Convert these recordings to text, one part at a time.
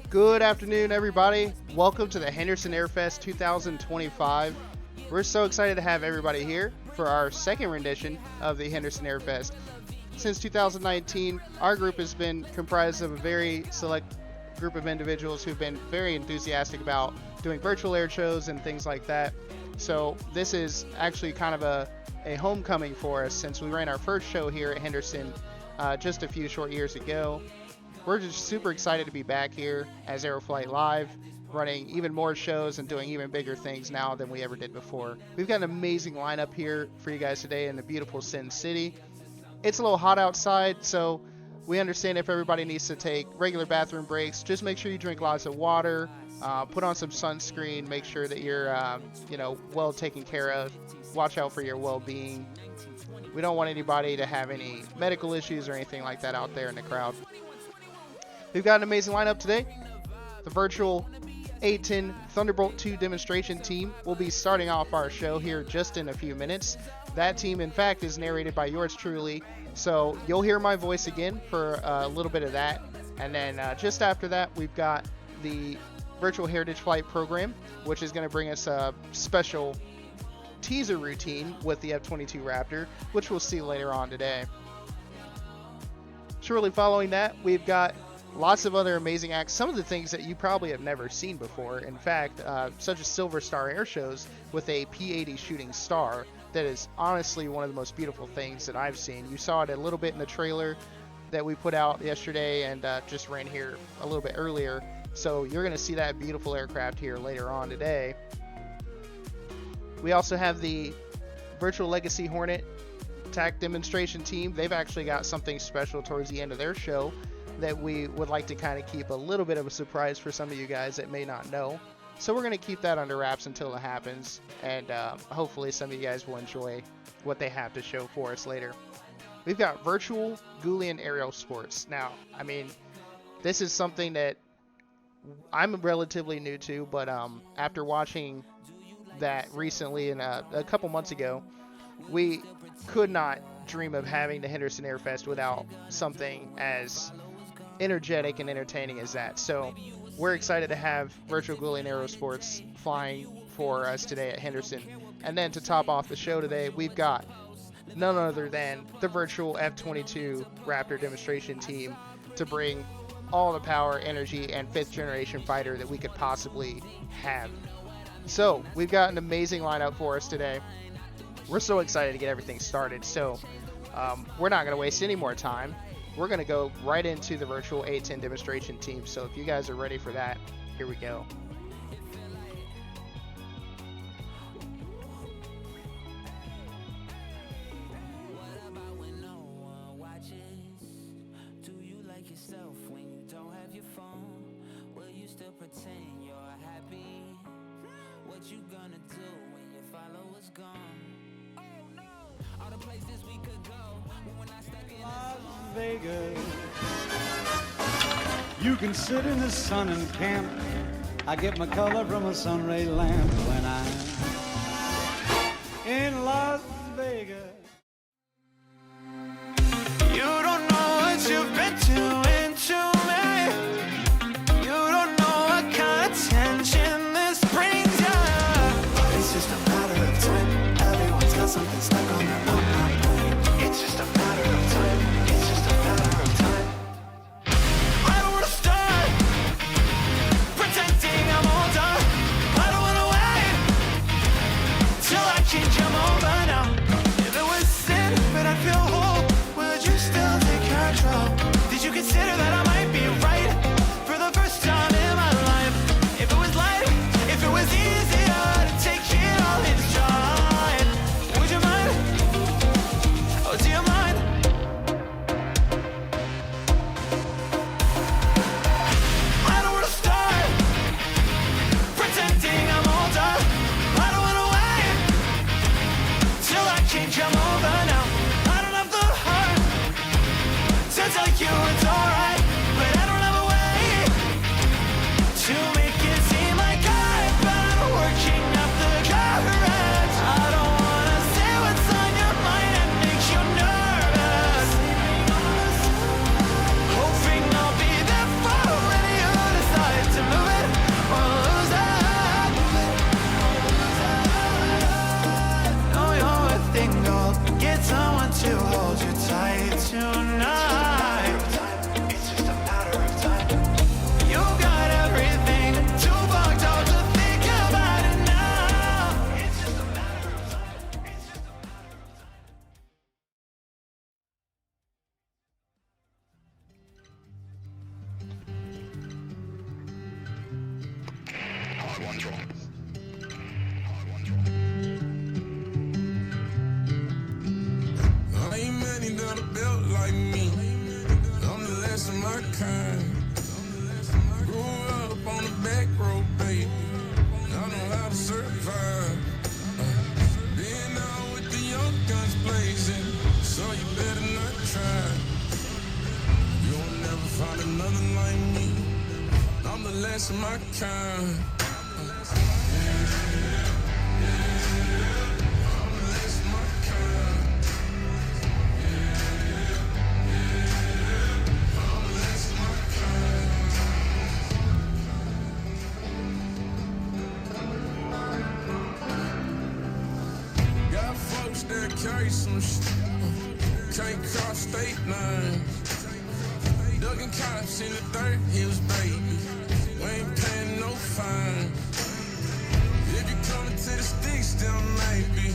Good afternoon, everybody. Welcome to the Henderson AirFest 2025. We're so excited to have everybody here for our second rendition of the Henderson AirFest. Since 2019, our group has been comprised of a very select group of individuals who've been very enthusiastic about doing virtual air shows and things like that. So this is actually kind of a homecoming for us since we ran our first show here at Henderson just a few short years ago. We're just super excited to be back here as AeroFlight Live, running even more shows and doing even bigger things now than we ever did before. We've got an amazing lineup here for you guys today in the beautiful Sin City. It's a little hot outside, so we understand if everybody needs to take regular bathroom breaks. Just make sure you drink lots of water, put on some sunscreen, make sure that you're well taken care of. Watch out for your well-being. We don't want anybody to have any medical issues or anything like that out there in the crowd. We've got an amazing lineup today. The virtual A10 Thunderbolt 2 demonstration team will be starting off our show here just in a few minutes. That team, in fact, is narrated by yours truly, so you'll hear my voice again for a little bit of that. And then just after that, we've got the virtual heritage flight program, which is going to bring us a special teaser routine with the F-22 Raptor, which we'll see later on today. Shortly following that, we've got lots of other amazing acts, some of the things that you probably have never seen before. In fact, such as Silver Star air shows with a P-80 shooting star. That is honestly one of the most beautiful things that I've seen. You saw it a little bit in the trailer that we put out yesterday and just ran here a little bit earlier. So you're going to see that beautiful aircraft here later on today. We also have the Virtual Legacy Hornet TAC demonstration team. They've actually got something special towards the end of their show that we would like to kind of keep a little bit of a surprise for some of you guys that may not know. So we're going to keep that under wraps until it happens, and hopefully some of you guys will enjoy what they have to show for us later. We've got virtual Goulian Aerosports. Now, I mean, this is something that I'm relatively new to, but after watching that recently and a couple months ago, we could not dream of having the Henderson AirFest without something as energetic and entertaining as that. So we're excited to have virtual Goulian Aerosports flying for us today at Henderson. And then to top off the show today, we've got none other than the virtual F-22 Raptor demonstration team to bring all the power, energy, and 5th generation fighter that we could possibly have. So we've got an amazing lineup for us today. We're so excited to get everything started. So we're not going to waste any more time. We're going to go right into the virtual A10 demonstration team. So if you guys are ready for that, here we go. Vegas. You can sit in the sun and camp. I get my color from a sunray lamp when I'm in Las Vegas. You don't know what you've been doing to me. You don't know what kind of tension this brings you. It's just a matter of time. Everyone's got something stuck on their mind. It's just a matter of time. Change your moment. Ain't many that are built like me. I'm the last of my kind. Grew up on the back road, baby. I know how to survive. Being out with the young guns blazing, so you better not try. You'll never find another like me. I'm the last of my kind. That carry some shit, can't cross state lines. Ducking cops in the dirt hills, baby. We ain't paying no fine. If you coming to the sticks, then maybe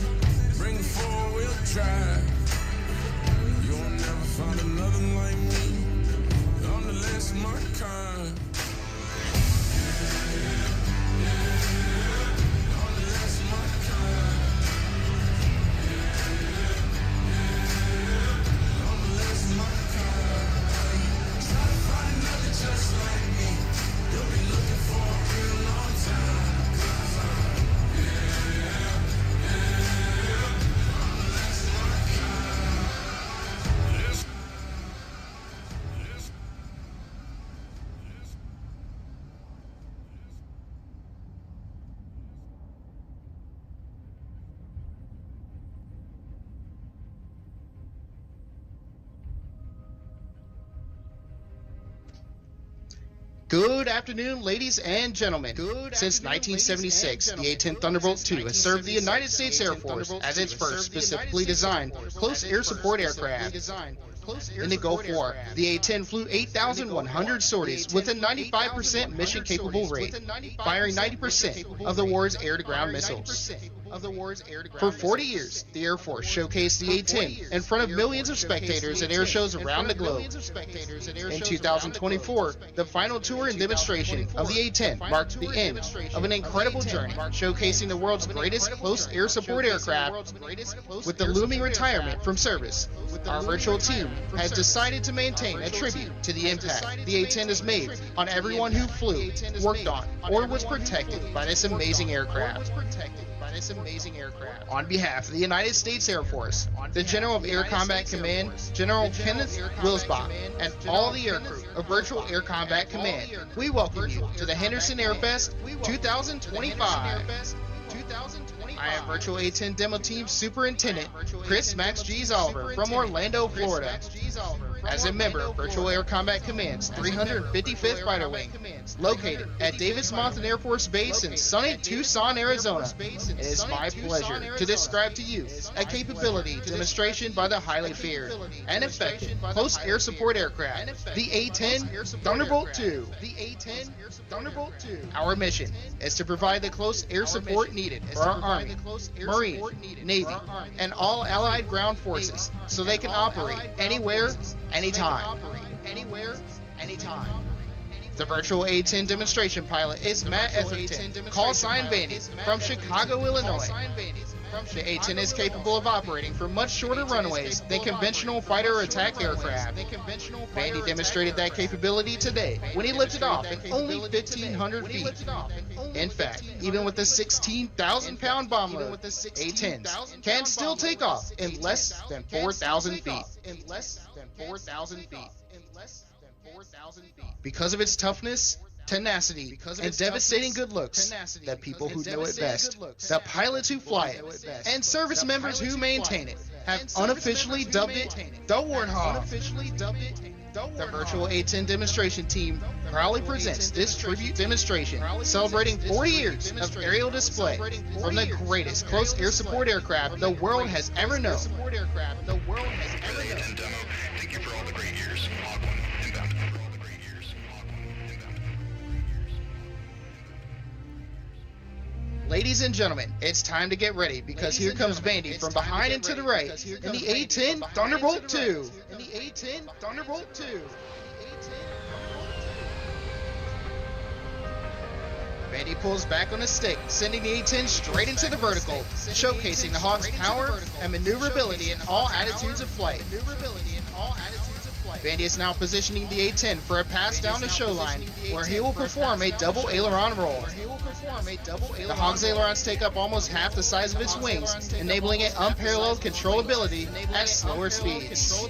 bring a four-wheel drive. You'll never find another like me. I'm the last of my kind. Good afternoon, ladies and gentlemen. Since 1976, the A-10 Thunderbolt II has served the United States Air Force as its first specifically designed close air support aircraft. In the Gulf War, the A-10 flew 8,100 sorties with a 95% mission-capable rate, firing 90% of the war's air-to-ground missiles. For 40 years, the Air Force showcased the A-10 in front of millions of spectators at air shows around the globe. In 2024, the final tour and demonstration of the A-10 marked the end of an incredible journey, showcasing the world's greatest close air support aircraft. With the looming retirement from service, our virtual team has decided to maintain a tribute to the impact the A-10 has made on everyone who flew, worked on, or was protected by this amazing aircraft. On behalf of the United States Air Force, the General of Air Combat Command, General Kenneth Wilsbach, and all the aircrew of Virtual Air Combat Command, we welcome you to the Henderson AirFest 2025. I am Virtual A-10 Demo Team Superintendent Chris Max G's Oliver from Orlando, Florida. As a member of Virtual Air Combat Command's 355th Fighter Wing, located at Davis-Monthan Air Force Base in sunny Tucson, Arizona, it is my pleasure to describe to you a capability demonstration by the highly feared and effective close air support aircraft, the A-10 Thunderbolt II. Our mission is to provide the close air support needed for our Army, Marine, Navy, and all allied ground forces so they can operate anywhere, anytime. The Virtual A-10 demonstration pilot is Matt Etherton, call sign Vandy, from Chicago, Illinois. The A-10 is capable of operating from much shorter runways than conventional fighter or attack aircraft. Vandy demonstrated that capability today when he lifted off at only 1,500 feet. In fact, even with a 16,000-pound bomb load, A-10s can still take off in less than 4,000 feet. Because of its toughness, tenacity, and devastating good looks, the people who know it best, the pilots who fly it, and service members who maintain it have unofficially dubbed it the Warthog. The Virtual A-10 demonstration team proudly presents this tribute demonstration celebrating 40 years of aerial display from the greatest close air support aircraft the world has ever known. Thank you for all the great years. Hog 1, inbound. For all the great years. Hog 1, inbound. Ladies and gentlemen, it's time to get ready because here comes Vandy from behind and to the right in the A-10 Thunderbolt II. Vandy pulls back on the stick, sending the A-10 straight into the vertical, showcasing the Hawk's power and maneuverability in all attitudes of flight. Vandy is now positioning the A-10 for a pass down the show line, where he will perform a double aileron roll. The Hawk's ailerons take up almost half the size of its wings, enabling it unparalleled controllability at slower speeds.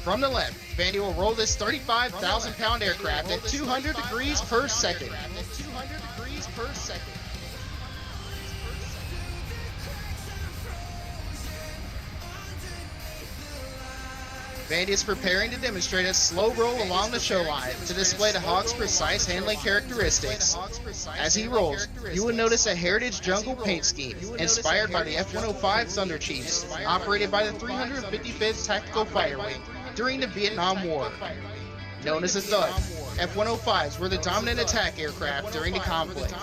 From the left, Vandy will roll this 35,000-pound aircraft at 200 degrees per second. Vandy is preparing to demonstrate a slow roll along the show line to display the Hawk's precise handling characteristics. As he rolls, you will notice a heritage jungle paint scheme inspired by the F-105 Thunder Chiefs, operated by the 355th Tactical Fighter Wing during the Vietnam War. Known as the Thud, F-105s were the dominant attack aircraft during the conflict.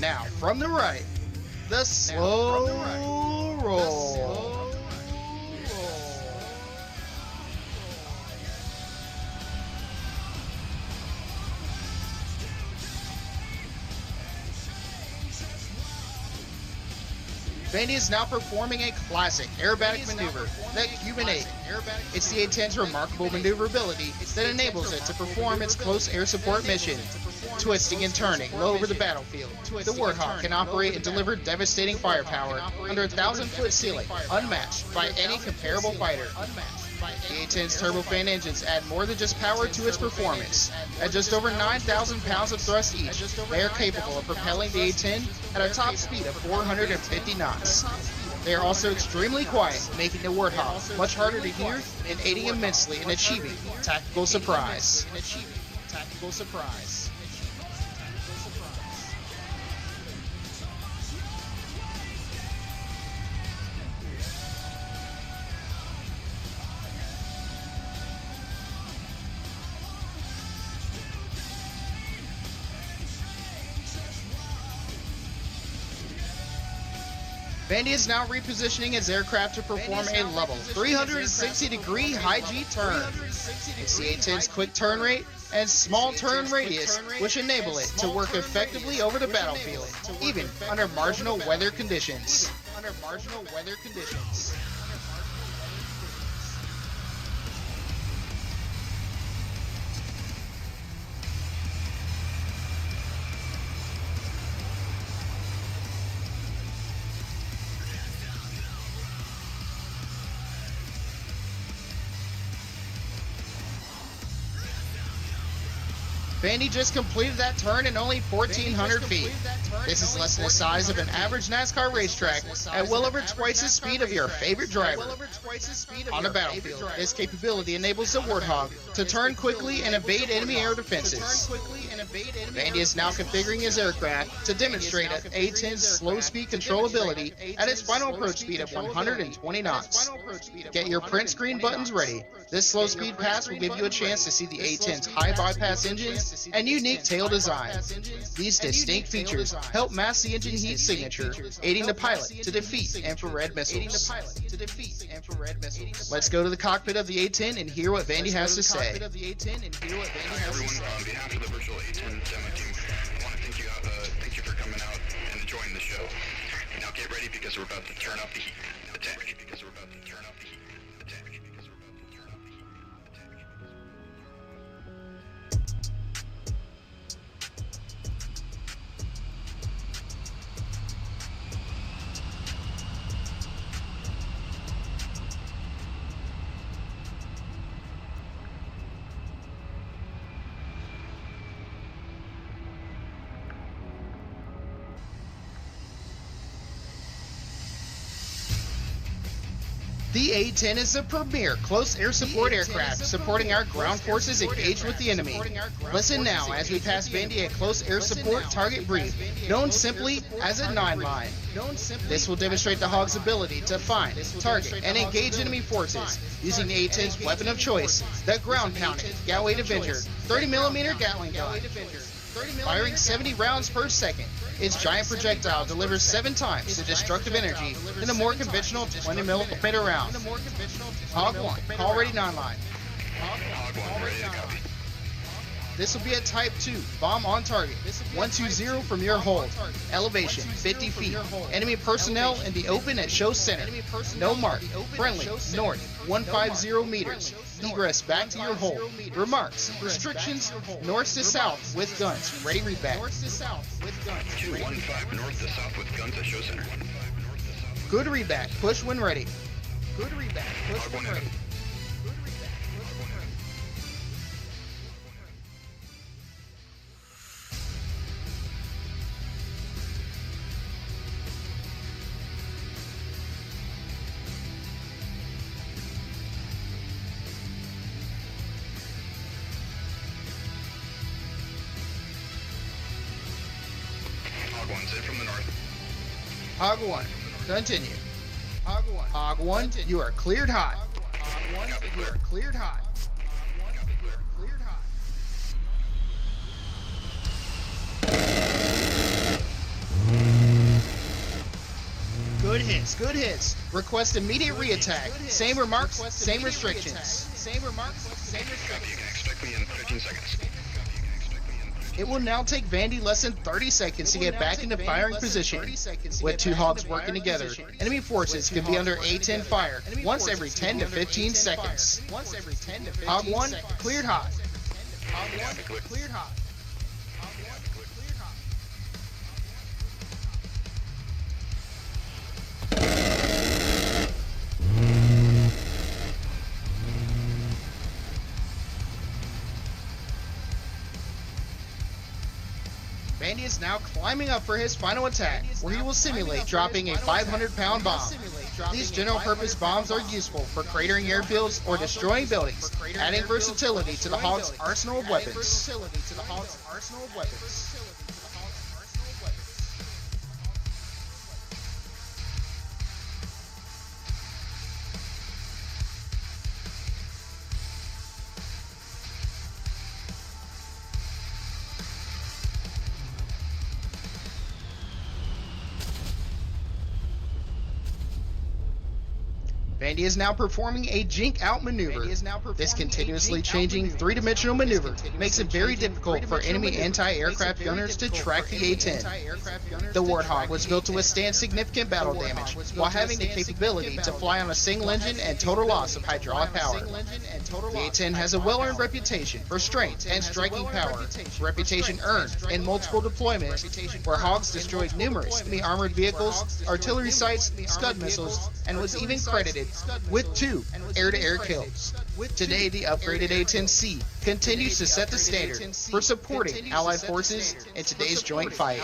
Now, from the right, the slow roll. Vandy is now performing a classic aerobatic maneuver, the Cuban 8. It's the A-10's remarkable maneuverability that enables it to perform its close air support mission. Twisting and turning low over the battlefield, the Warthog can operate and deliver devastating firepower under a 1,000-foot ceiling, unmatched by any comparable fighter. The A-10's turbofan engines add more than just power to its performance. At just over 9,000 pounds of thrust each, they are capable of propelling the A-10 at a top speed of 450 knots. They are also extremely quiet, making the Warthog much harder to hear and aiding immensely in achieving tactical surprise. Vandy is now repositioning its aircraft to perform a level 360-degree high G turn. It's the A-10's quick turn rate and small turn radius, which enable it to work effectively over the battlefield, even under marginal weather conditions. Vandy just completed that turn in only 1,400 feet. This is less than the size of an average NASCAR racetrack at well over twice the speed of your favorite driver. On the battlefield, this capability enables the Warthog to turn quickly and evade enemy air defenses. Vandy is now configuring his aircraft to demonstrate an A-10's slow speed controllability at its final approach speed of 120 knots. Get your print screen buttons ready. This slow speed pass will give you a chance to see the A-10's high bypass engines and unique tail design. These distinct features help mask the engine heat signature, aiding the pilot to defeat infrared missiles. Let's go to the cockpit of the A-10 and hear what Vandy has to say. Everyone, on behalf of the virtual A-10 demo team, I want to thank you for coming out and enjoying the show. Now get ready because we're about to turn up the heat. Attack. The A-10 is a premier close air support aircraft supporting our ground forces engaged with the enemy. Listen now as we pass Vandy a close air support target brief, known simply as a 9-line. This will demonstrate the Hog's ability to find, target, and engage enemy forces using the A-10's weapon of choice, the ground-pounding Goulian Avenger 30mm Gatling gun. Firing 70 rounds per second, its giant projectile delivers 7 times the destructive energy than a more conventional 20mm round. Hog 1, call ready non-line. Hog 1, ready to copy. This will be a Type 2, bomb on target, 120 from your hold. Elevation, 50 feet. Enemy personnel in the open at show center. No mark, friendly, north, 150 meters. Egress back to your hold. Remarks, restrictions, north to south with guns. Ready readback. 215 north to south with guns at show center. Good readback, push when ready. Good readback, push when ready. Hog 1's in from the north. Hog 1, continue. Hog 1, you are cleared hot. Hog 1, you are cleared hot. Good hits, good hits. Request immediate re-attack. Same remarks, same restrictions. Same remarks, same Copy, you restrictions. can expect me in 15 seconds. It will now take Vandy less than 30 seconds to get back into firing position. With 2 hogs working together, enemy forces can be under A-10 fire once every 10 to 15 seconds. Hog 1, cleared hot. Hog 1, cleared hot. Vandy is now climbing up for his final attack, where he will simulate dropping a 500-pound bomb. These general-purpose bombs are useful for cratering airfields or destroying buildings, adding versatility to the Hog's arsenal of weapons. Vandy is now performing a jink out maneuver. This continuously changing three-dimensional maneuver makes it very difficult for enemy anti-aircraft gunners to track the A-10. The Warthog was built to withstand significant battle damage while having the capability to fly on a single engine and total loss of hydraulic power. The A-10 has a well-earned reputation for strength and striking power, reputation earned in multiple deployments where Hogs destroyed numerous enemy armored vehicles, artillery sites, Scud missiles, and was even credited with 2 air-to-air kills. Today, the upgraded A-10C continues to set the standard for supporting Allied forces in today's joint fight.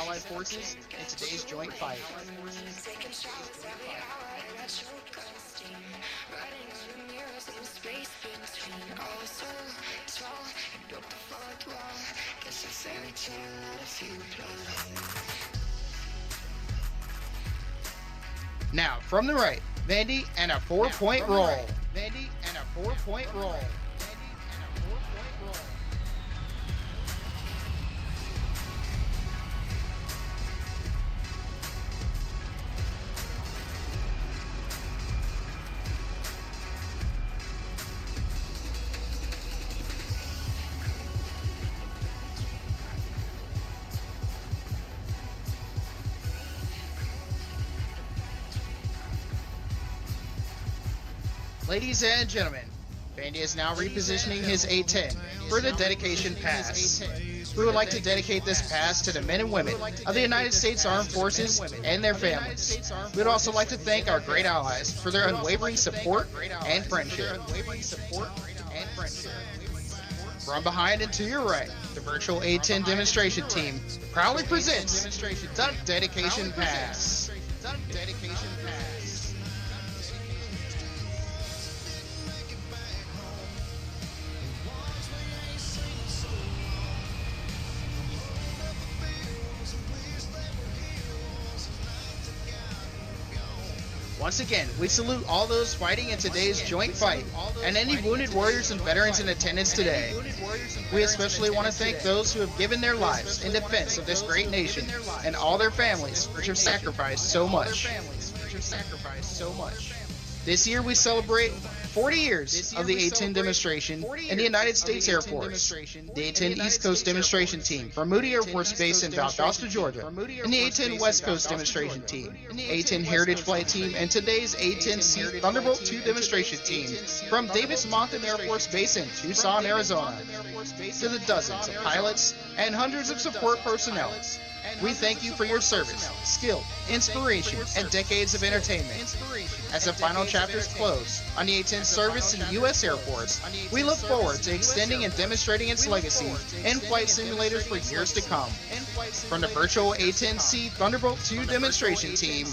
Now, from the right, Vandy and a 4-point roll. Ladies and gentlemen, Vandy is now repositioning his A-10 for the dedication pass. We would like to dedicate this pass to the men and women of the United States Armed Forces and their families. We would also like to thank our great allies for their unwavering support and friendship. From behind and to your right, the virtual A-10 demonstration team proudly presents the dedication pass. Once again, we salute all those fighting in today's joint fight, and any wounded warriors and veterans in attendance today. We especially want to thank those who have given their lives in defense of this great nation, and all their families which have sacrificed so much. This year we celebrate 40 years of the A-10 demonstration in the United States Air Force, the A-10 East Coast demonstration team from Moody Air Force Base in Valdosta, Georgia, and the A-10 West Coast demonstration team, A-10 Heritage Flight Team, and today's A-10C Thunderbolt II demonstration team from Davis Monthan Air Force Base in Tucson, Arizona. To the dozens of pilots and hundreds of support personnel, we thank you for your service, skill, inspiration, and decades of entertainment. As the final chapters close on the A-10's service in the U.S. Air Force, we look forward to extending and demonstrating its legacy in flight simulators for years to come. From the virtual A-10C Thunderbolt II demonstration team,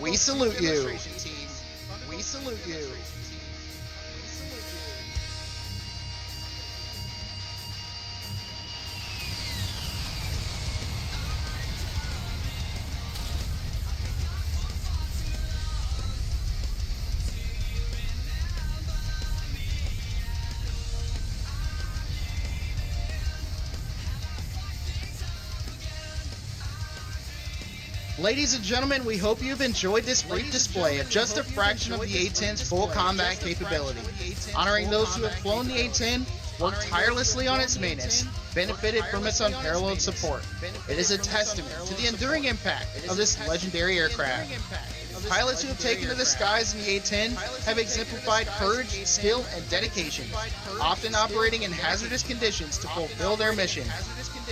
we salute you. We salute you. Ladies and gentlemen, we hope you've enjoyed this brief display of just a fraction of the A-10's full combat capability, honoring those who have flown the A-10, worked tirelessly on its maintenance, benefited from its unparalleled support. It is a testament to the enduring impact of this legendary aircraft. Pilots who have taken to the skies in the A-10 have exemplified courage, skill, and dedication, often operating in hazardous conditions to fulfill their mission.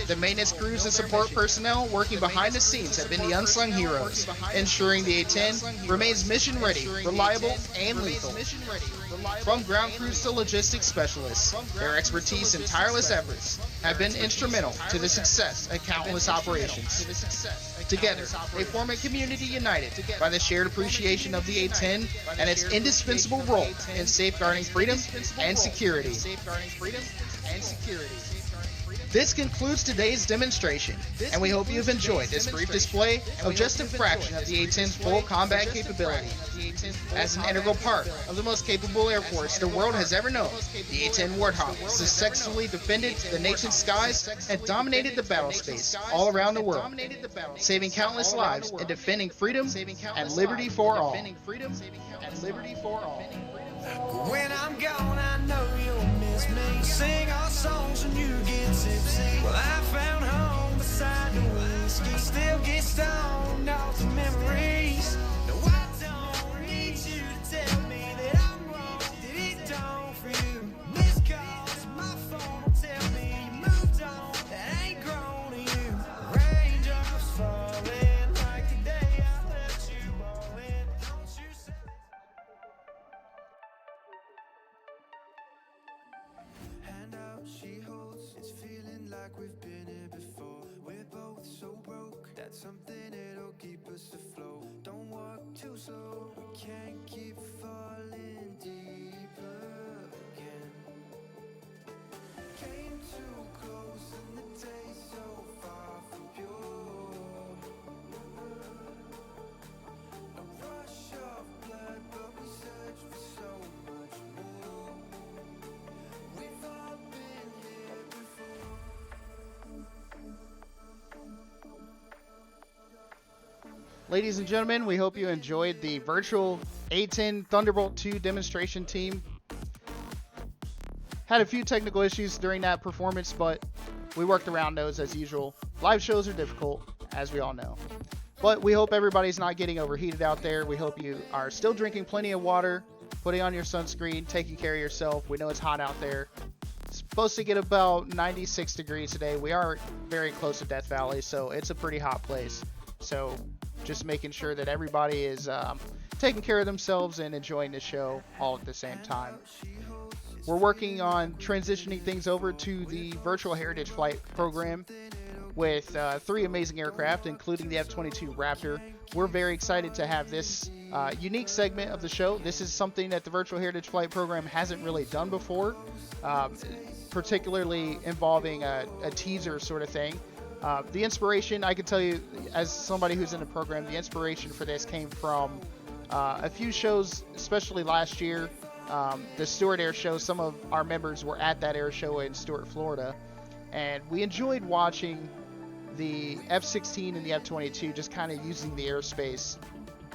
The maintenance crews and support personnel working behind the scenes have been the unsung heroes, ensuring the A-10 remains mission ready, reliable, and lethal. From ground crews to logistics specialists, their expertise and tireless efforts have been instrumental to the success of countless operations. Together, they form a community united by the shared appreciation of the A-10 and its indispensable role in safeguarding freedom and security. This concludes today's demonstration, and we hope you've enjoyed this brief display of just a fraction of the A-10's full combat capability. As an integral part of the most capable Air Force the world has ever known, the A-10 Warthog successfully defended the nation's skies and dominated the battle space all around the world, saving countless lives and defending freedom and liberty for all. When I'm gone, I know you'll miss me. Sing our songs when you get tipsy. Well, I found home beside the whiskey. Still get stoned off the memories. No, I don't need you to tell me that I'm wrong. Did it dawn for you? Missed calls, my phone will tell me you moved on. That ain't grown to you. Raindrops falling like the day I let you all in. Don't you say? Hand out she holds, it's feeling like we've been here before. We're both so broke, that's something that'll keep us afloat. Don't walk too slow, we can't keep falling deeper again. Came too close and the day's so far from pure. A rush of blood, but we search for so much more. We've all been here before. Ladies and gentlemen, we hope you enjoyed the virtual A-10 Thunderbolt II demonstration team. Had a few technical issues during that performance, but we worked around those as usual. Live shows are difficult, as we all know. But we hope everybody's not getting overheated out there. We hope you are still drinking plenty of water, putting on your sunscreen, taking care of yourself. We know it's hot out there. It's supposed to get about 96 degrees today. We are very close to Death Valley, so it's a pretty hot place. So just making sure that everybody is taking care of themselves and enjoying the show all at the same time. We're working on transitioning things over to the virtual heritage flight program with 3 amazing aircraft, including the F-22 Raptor. We're very excited to have this unique segment of the show. This is something that the virtual heritage flight program hasn't really done before, particularly involving a teaser sort of thing. The inspiration, I can tell you, as somebody who's in the program, the inspiration for this came from A few shows, especially last year, the Stewart Air Show, some of our members were at that air show in Stewart, Florida, and we enjoyed watching the F-16 and the F-22 just kind of using the airspace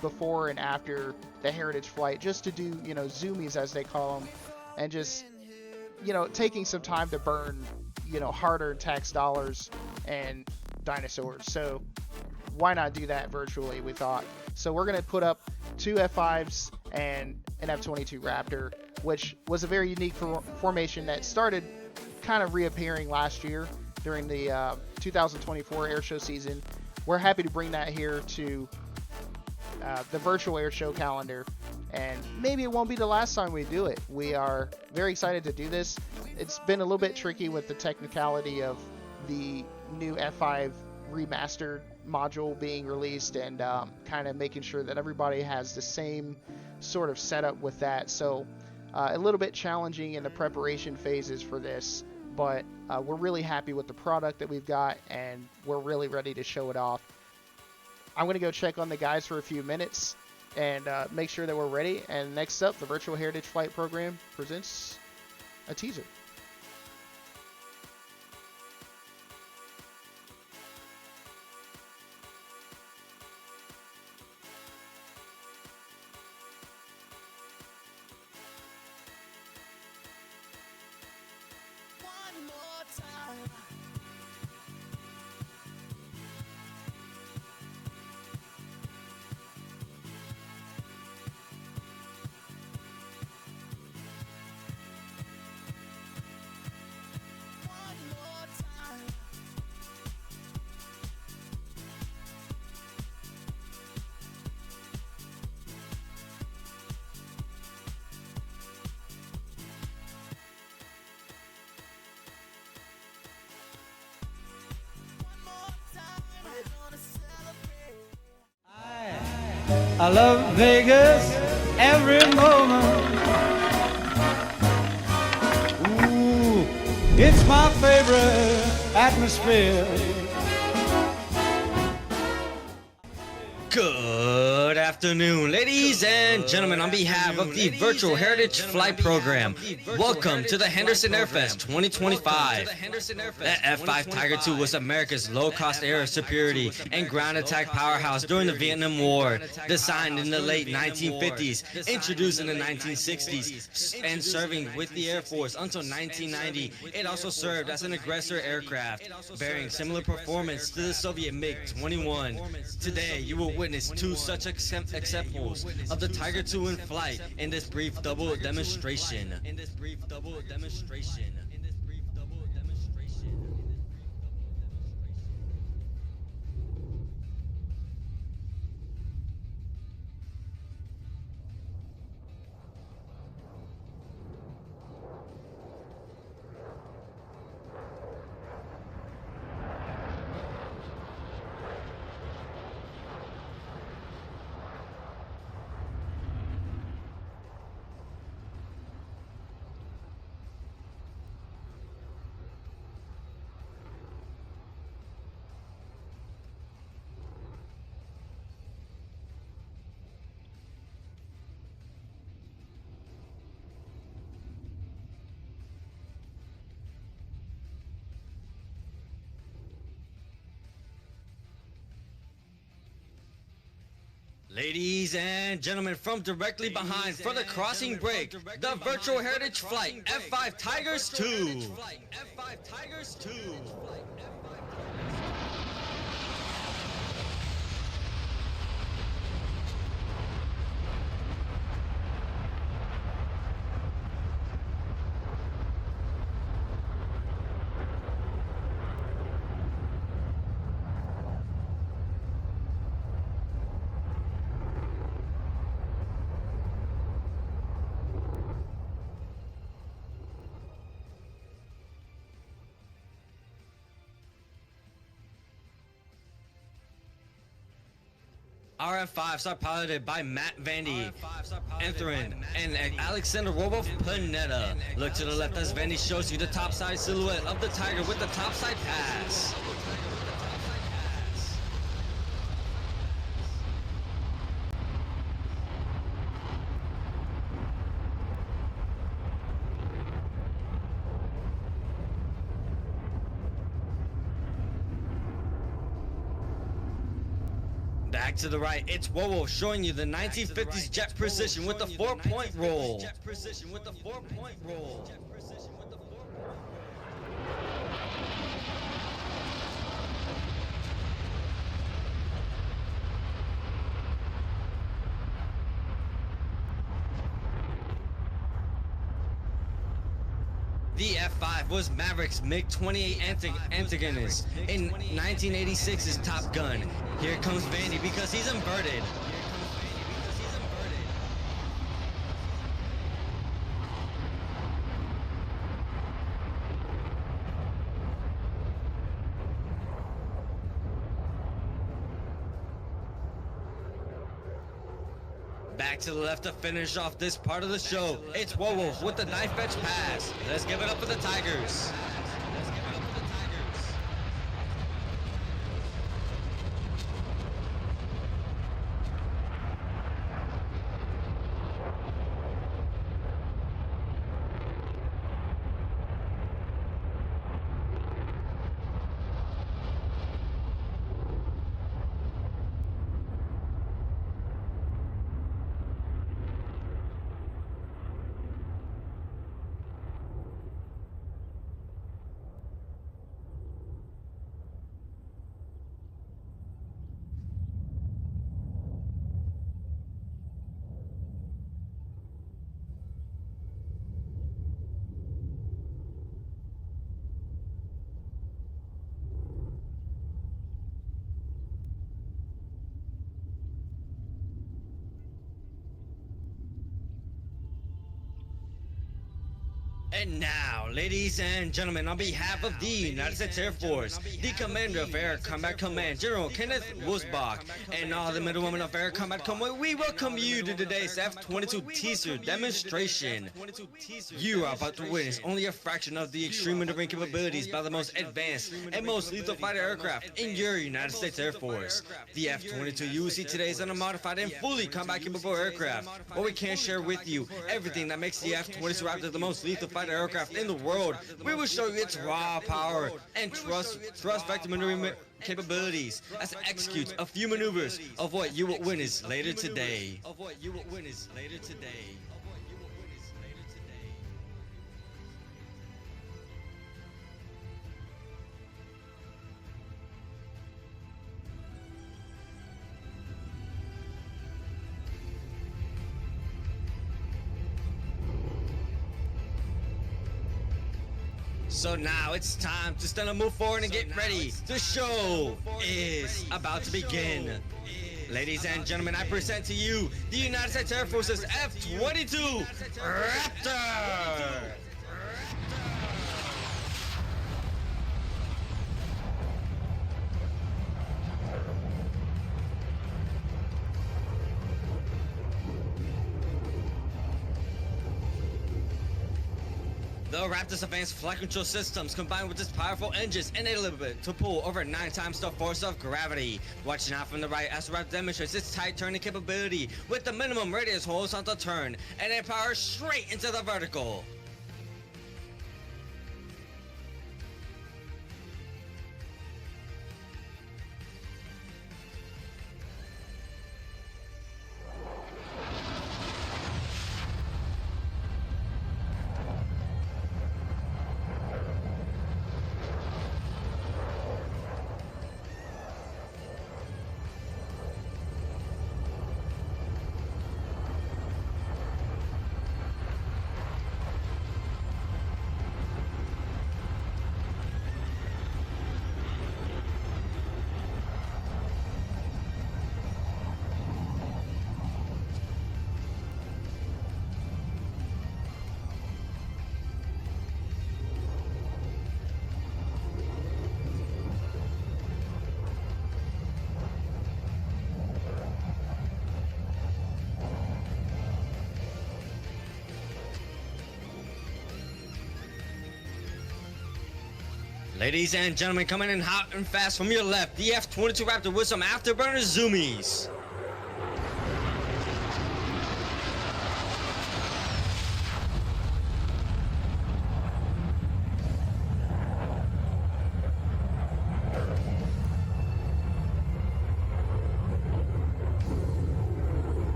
before and after the heritage flight, just to do, you know, zoomies as they call them, and just, you know, taking some time to burn, you know, hard-earned tax dollars and dinosaurs. So why not do that virtually, we thought. So we're going to put up 2 F5s and an F-22 Raptor, which was a very unique formation that started kind of reappearing last year during the 2024 air show season. We're happy to bring that here to the virtual air show calendar, and maybe it won't be the last time we do it. We are very excited to do this. It's been a little bit tricky with the technicality of the new F5 remastered module being released, and kind of making sure that everybody has the same sort of setup with that. So a little bit challenging in the preparation phases for this, but we're really happy with the product that we've got, and we're really ready to show it off. I'm going to go check on the guys for a few minutes and make sure that we're ready. And next up, the Virtual Heritage Flight Program presents a teaser. One more time. One more time. One more time. We're gonna celebrate. I love Vegas every moment. Ooh, it's my favorite atmosphere. Good afternoon, ladies and gentlemen. On behalf of the Virtual Heritage Flight Program, welcome to the Henderson AirFest 2025. The F-5 Tiger II was America's low-cost air superiority and ground attack powerhouse during the Vietnam War. Designed in the late 1950s, introduced in the 1960s, and serving with the Air Force until 1990, it also served as an aggressor aircraft, bearing similar performance to the Soviet MiG-21. Today, you will witness two such examples of the Tiger II in flight in this brief double demonstration. Ladies and gentlemen, from directly behind for the crossing break, the Virtual Heritage Flight F-5 Tigers 2. Our F-5s are piloted by Matt Vandy, Anthony, and Alexander Robo-Panetta. Look to the left as Vandy shows you the topside silhouette of the Tiger with the topside pass. Back to the right, it's Wowo showing you the 1950s jet precision with the 4-point roll. The F5 was Maverick's MiG-28 antagonist in 1986's Top Gun. Here comes Vandy because he's inverted. Back to the left to finish off this part of the show. It's Wowo with the knife edge pass. Let's give it up for the Tigers. And now, ladies and gentlemen, on behalf of the United States Air Force, the Commander of Air Combat Command, General Kenneth Wusbach, and all the men and women of Air Combat Command, we welcome you to today's F-22 teaser demonstration. You are about to witness only a fraction of the extreme maneuvering capabilities by the most advanced and most lethal fighter aircraft in your United States Air Force. The F-22 you will see today is an unmodified and fully combat capable aircraft, but we can't share with you everything that makes the F-22 Raptor the most lethal fighter aircraft in the world. We will show you its raw power and thrust vector maneuvering capabilities as it executes a few maneuvers of what you will witness later today. So now it's time to stand and move forward and get ready. The show is about to begin. Ladies and gentlemen, I present to you the United States Air Force's F-22 Raptor. The Raptor's advanced flight control systems combined with its powerful engines enable it to pull over 9 times the force of gravity. Watching out from the right as the Raptor demonstrates its tight turning capability with the minimum radius horizontal turn and it powers straight into the vertical. Ladies and gentlemen, coming in hot and fast from your left, the F-22 Raptor with some afterburner zoomies.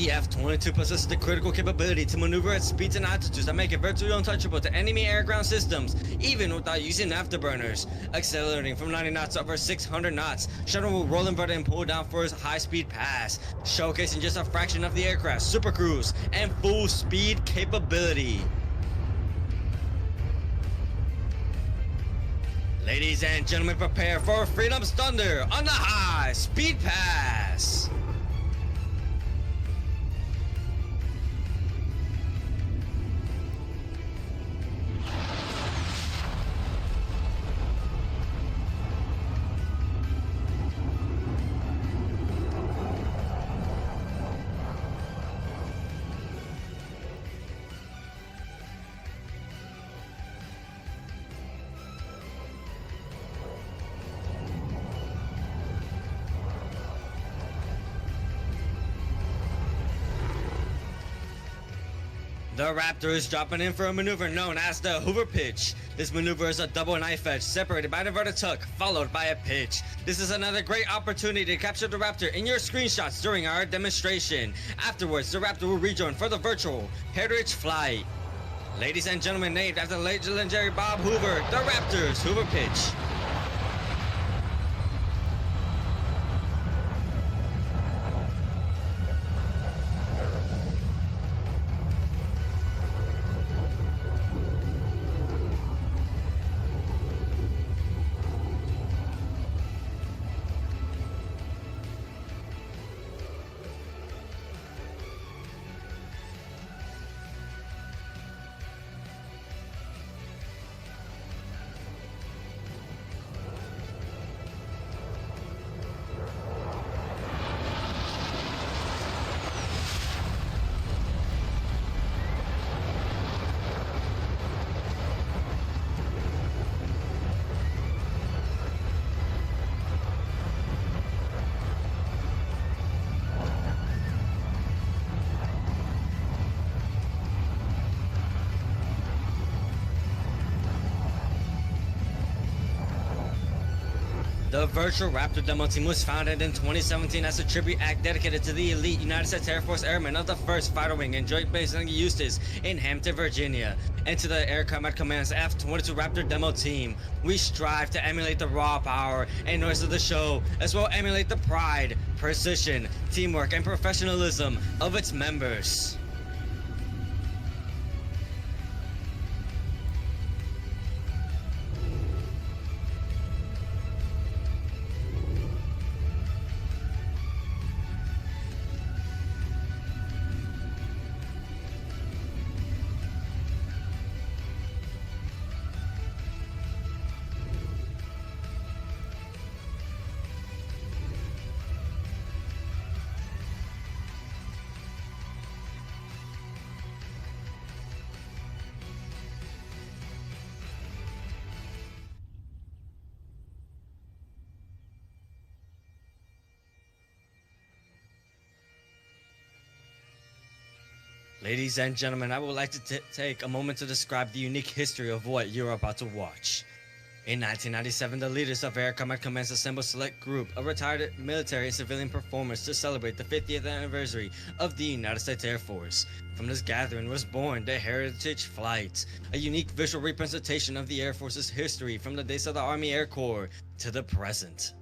The F-22 possesses the critical capability to maneuver at speeds and altitudes that make it virtually untouchable to enemy air-ground systems, even without using afterburners. Accelerating from 90 knots to over 600 knots, Shuttle will roll inverted and pull down for its high-speed pass, showcasing just a fraction of the aircraft's supercruise and full-speed capability. Ladies and gentlemen, prepare for Freedom's Thunder on the high-speed pass. The Raptor is dropping in for a maneuver known as the Hoover Pitch. This maneuver is a double knife edge separated by an inverted tuck, followed by a pitch. This is another great opportunity to capture the Raptor in your screenshots during our demonstration. Afterwards, the Raptor will rejoin for the virtual Heritage Flight. Ladies and gentlemen, named after the legendary Bob Hoover, the Raptor's Hoover Pitch. The Virtual Raptor Demo Team was founded in 2017 as a tribute act dedicated to the elite United States Air Force Airmen of the 1st Fighter Wing and Joint Base in Eustis in Hampton, Virginia, and to the Air Combat Command's F-22 Raptor Demo Team. We strive to emulate the raw power and noise of the show, as well as emulate the pride, precision, teamwork, and professionalism of its members. Ladies and gentlemen, I would like to take a moment to describe the unique history of what you're about to watch. In 1997, the leaders of Air Combat Command's assembled select group of retired military and civilian performers to celebrate the 50th anniversary of the United States Air Force. From this gathering was born the Heritage Flight, a unique visual representation of the Air Force's history from the days of the Army Air Corps to the present.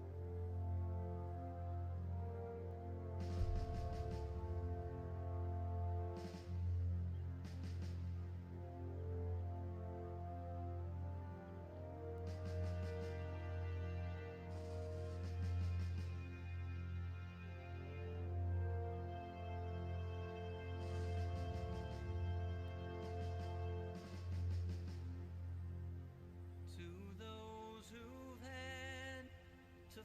To those who've had to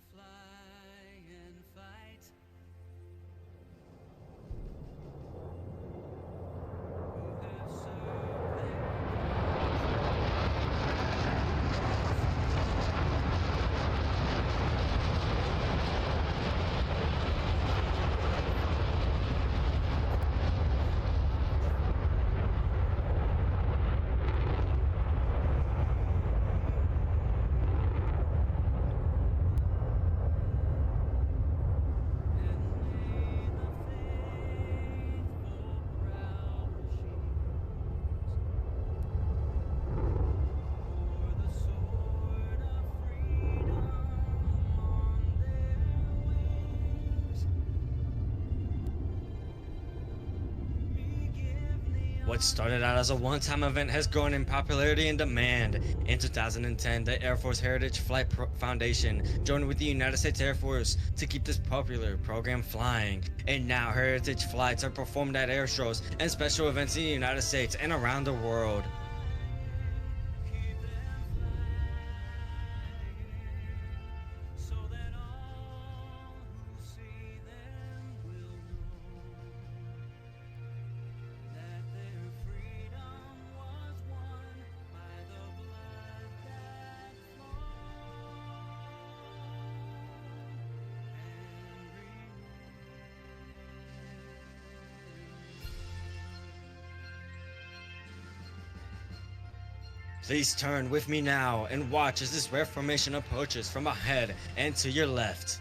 What started out as a one-time event has grown in popularity and demand. In 2010, the Air Force Heritage Flight Foundation joined with the United States Air Force to keep this popular program flying. And now heritage flights are performed at air shows and special events in the United States and around the world. Please turn with me now and watch as this rare formation approaches from ahead and to your left.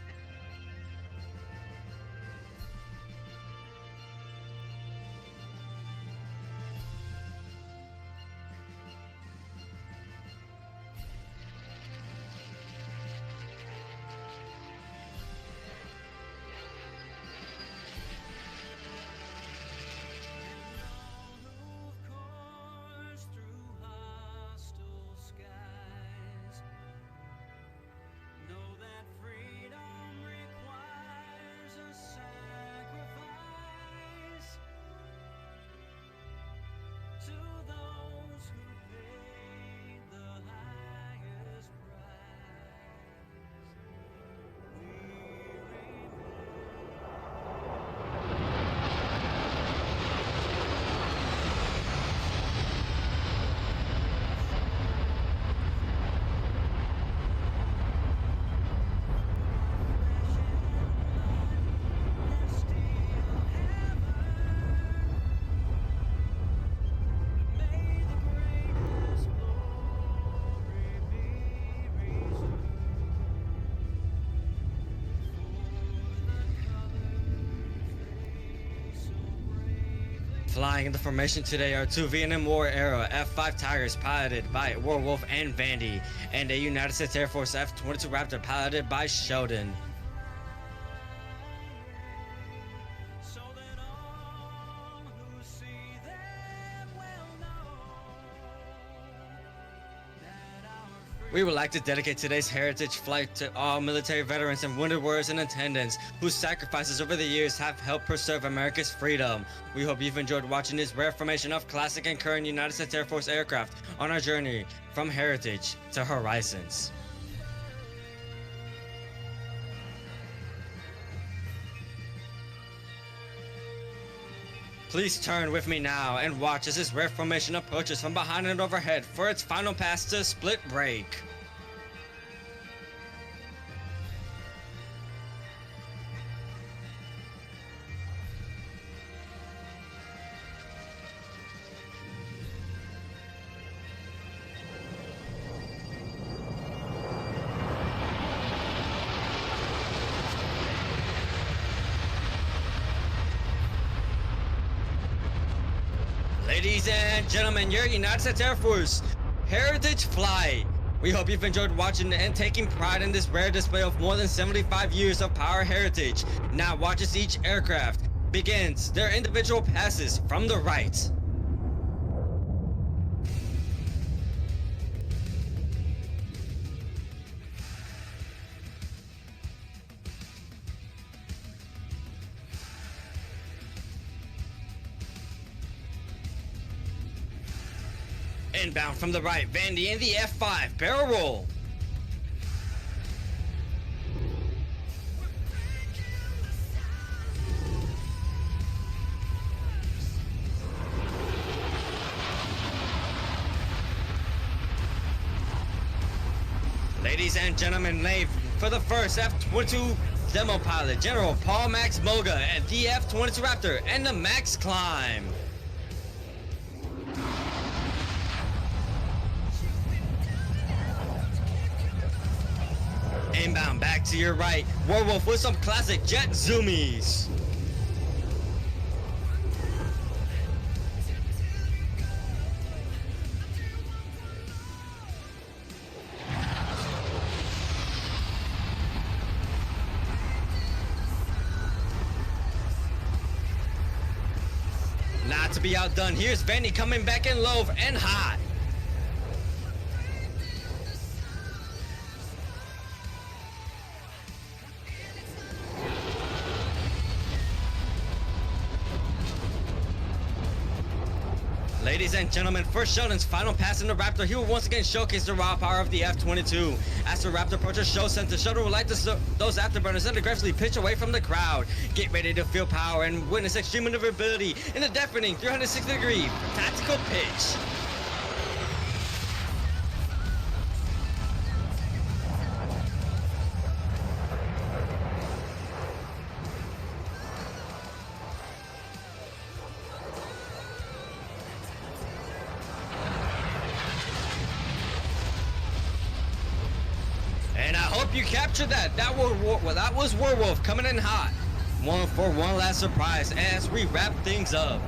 Flying in the formation today are two Vietnam War era F-5 Tigers piloted by Warwolf and Vandy, and a United States Air Force F-22 Raptor piloted by Sheldon. We would like to dedicate today's heritage flight to all military veterans and wounded warriors in attendance whose sacrifices over the years have helped preserve America's freedom. We hope you've enjoyed watching this rare formation of classic and current United States Air Force aircraft on our journey from heritage to horizons. Please turn with me now and watch as this rare formation approaches from behind and overhead for its final pass to split break. Ladies and gentlemen, your United States Air Force Heritage Flight. We hope you've enjoyed watching and taking pride in this rare display of more than 75 years of power heritage. Now watch as each aircraft begins their individual passes from the right. Inbound from the right, Vandy in the F-5 barrel roll. Ladies and gentlemen, for the first F-22 demo pilot, General Paul Max Moga at the F-22 Raptor and the Max Climb. Inbound back to your right, Warwolf with some classic jet zoomies. Now to be outdone. Here's Vanny coming back in low and high. Ladies and gentlemen, for Sheldon's final pass in the Raptor, he will once again showcase the raw power of the F-22. As the Raptor approaches show center, Sheldon will light those afterburners and aggressively pitch away from the crowd. Get ready to feel power and witness extreme maneuverability in a deafening 360-degree tactical pitch. And I hope you captured that. That was Werewolf coming in hot. For one last surprise as we wrap things up.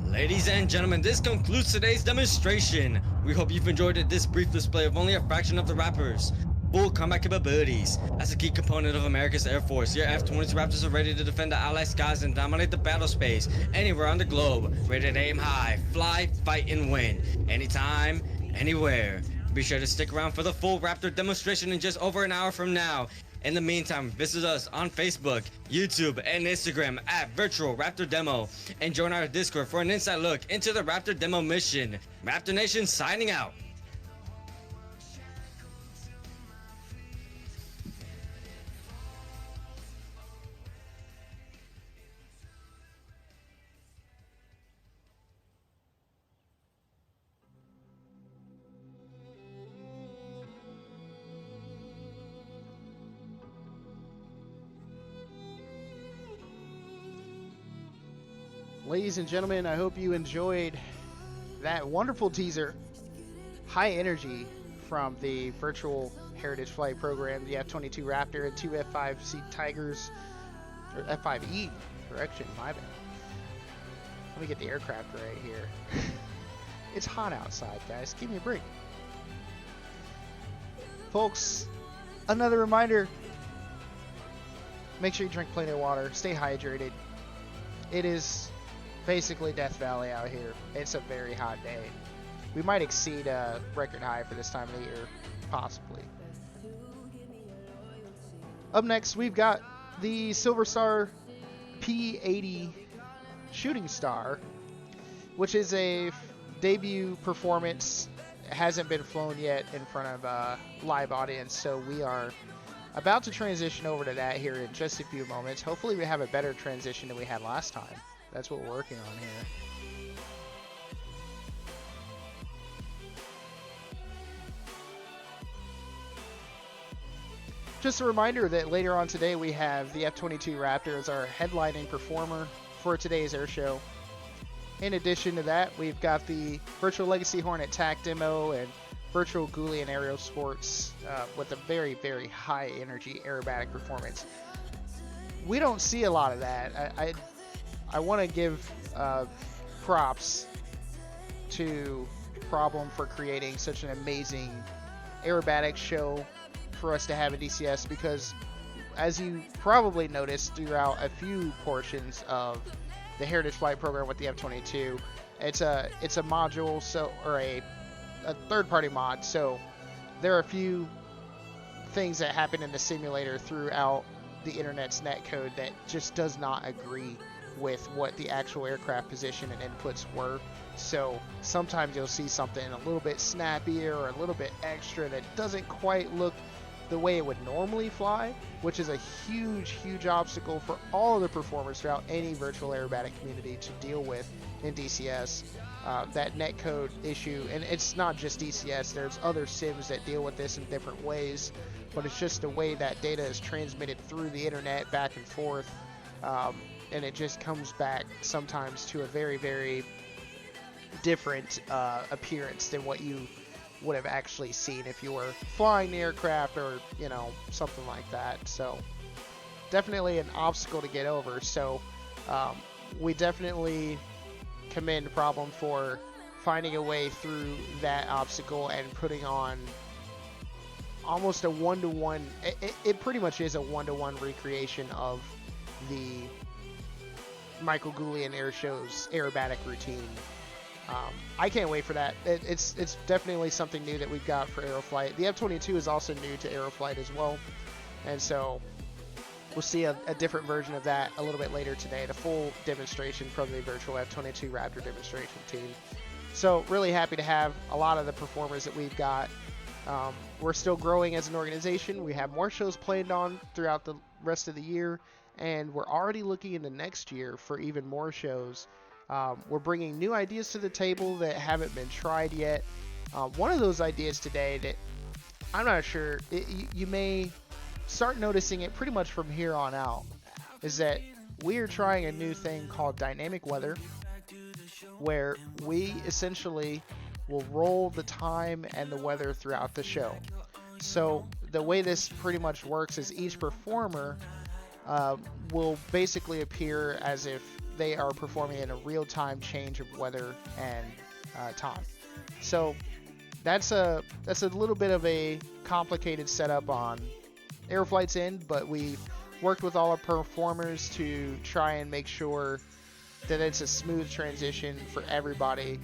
Ladies and gentlemen, this concludes today's demonstration. We hope you've enjoyed this brief display of only a fraction of the Raptor's full combat capabilities. As a key component of America's Air Force, your F-22 Raptors are ready to defend the Allied skies and dominate the battle space anywhere on the globe. Ready to aim high, fly, fight, and win. Anytime, anywhere. Be sure to stick around for the full Raptor demonstration in just over an hour from now. In the meantime, visit us on Facebook, YouTube, and Instagram at Virtual Raptor Demo, and join our Discord for an inside look into the Raptor Demo mission. Raptor Nation signing out. Ladies and gentlemen, I hope you enjoyed that wonderful teaser. High energy from the virtual heritage flight program, the F-22 Raptor and two F-5C Tigers, or F-5E, correction, my bad. Let me get the aircraft right here. It's hot outside, guys. Give me a break. Folks, another reminder. Make sure you drink plenty of water. Stay hydrated. It is basically Death Valley out here. It's a very hot day. We might exceed a record high for this time of the year, possibly. Up next, we've got the Silver Star P-80 Shooting Star, which is a debut performance. It hasn't been flown yet in front of a live audience, so we are about to transition over to that here in just a few moments. Hopefully we have a better transition than we had last time. That's what we're working on here. Just a reminder that later on today we have the F-22 Raptor as our headlining performer for today's air show. In addition to that, we've got the Virtual Legacy Hornet TAC demo and Virtual Goulian Aerosports with a very, very high energy aerobatic performance. We don't see a lot of that. I want to give props to Problem for creating such an amazing aerobatic show for us to have at DCS, because as you probably noticed throughout a few portions of the Heritage Flight program with the F-22, it's a module, so, or a third-party mod, so there are a few things that happen in the simulator throughout the internet's netcode that just does not agree with what the actual aircraft position and inputs were. So sometimes you'll see something a little bit snappier or a little bit extra that doesn't quite look the way it would normally fly, which is a huge obstacle for all of the performers throughout any virtual aerobatic community to deal with in DCS. That netcode issue, and it's not just DCS, there's other sims that deal with this in different ways, but it's just the way that data is transmitted through the internet back and forth, and it just comes back sometimes to a very different appearance than what you would have actually seen if you were flying the aircraft or, you know, something like that. So definitely an obstacle to get over. So we definitely commend Problem for finding a way through that obstacle and putting on almost a one-to-one. It pretty much is a one-to-one recreation of the Michael Goulian Airshow's aerobatic routine. I can't wait for that. It's definitely something new that we've got for AeroFlight. The F-22 is also new to AeroFlight as well, and so we'll see a different version of that a little bit later today, the full demonstration from the virtual F-22 Raptor demonstration team. So really happy to have a lot of the performers that we've got. We're still growing as an organization. We have more shows planned on throughout the rest of the year, and we're already looking into next year for even more shows. We're bringing new ideas to the table that haven't been tried yet. One of those ideas today that I'm not sure, you may start noticing it pretty much from here on out, is that we are trying a new thing called dynamic weather, where we essentially will roll the time and the weather throughout the show. So the way this pretty much works is each performer will basically appear as if they are performing in a real-time change of weather and time. So that's a little bit of a complicated setup on AeroFlight's end, but we worked with all our performers to try and make sure that it's a smooth transition for everybody.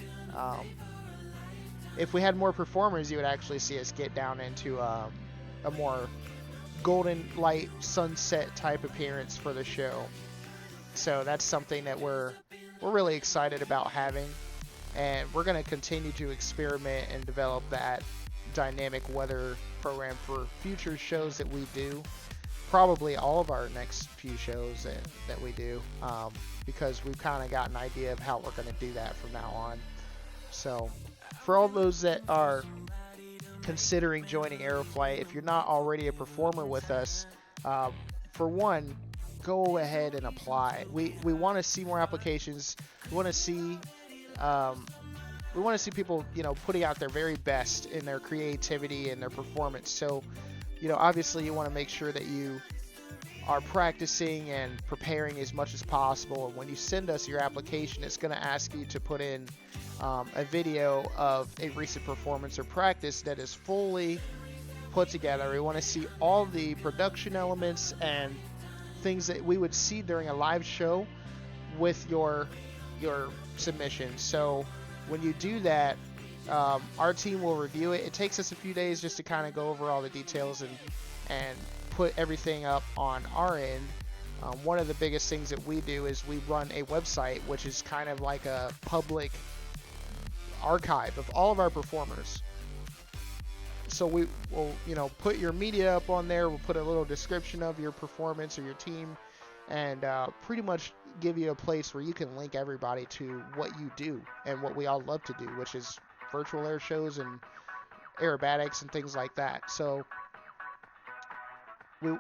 If we had more performers, you would actually see us get down into a more golden light sunset type appearance for the show. So that's something that we're really excited about having, and we're going to continue to experiment and develop that dynamic weather program for future shows that we do. Probably all of our next few shows that we do, because we've kind of got an idea of how we're going to do that from now on. So for all those that are considering joining AeroFlight, if you're not already a performer with us, for one, go ahead and apply. We want to see more applications. We want to see people, putting out their very best in their creativity and their performance. So, obviously you want to make sure that you are practicing and preparing as much as possible. And when you send us your application, it's going to ask you to put in a video of a recent performance or practice that is fully put together. We want to see all the production elements and things that we would see during a live show with your submission. So when you do that, our team will review it. It takes us a few days just to kind of go over all the details and put everything up on our end. One of the biggest things that we do is we run a website, which is kind of like a public archive of all of our performers. So we will, put your media up on there. We'll put a little description of your performance or your team, and pretty much give you a place where you can link everybody to what you do and what we all love to do, which is virtual air shows and aerobatics and things like that. So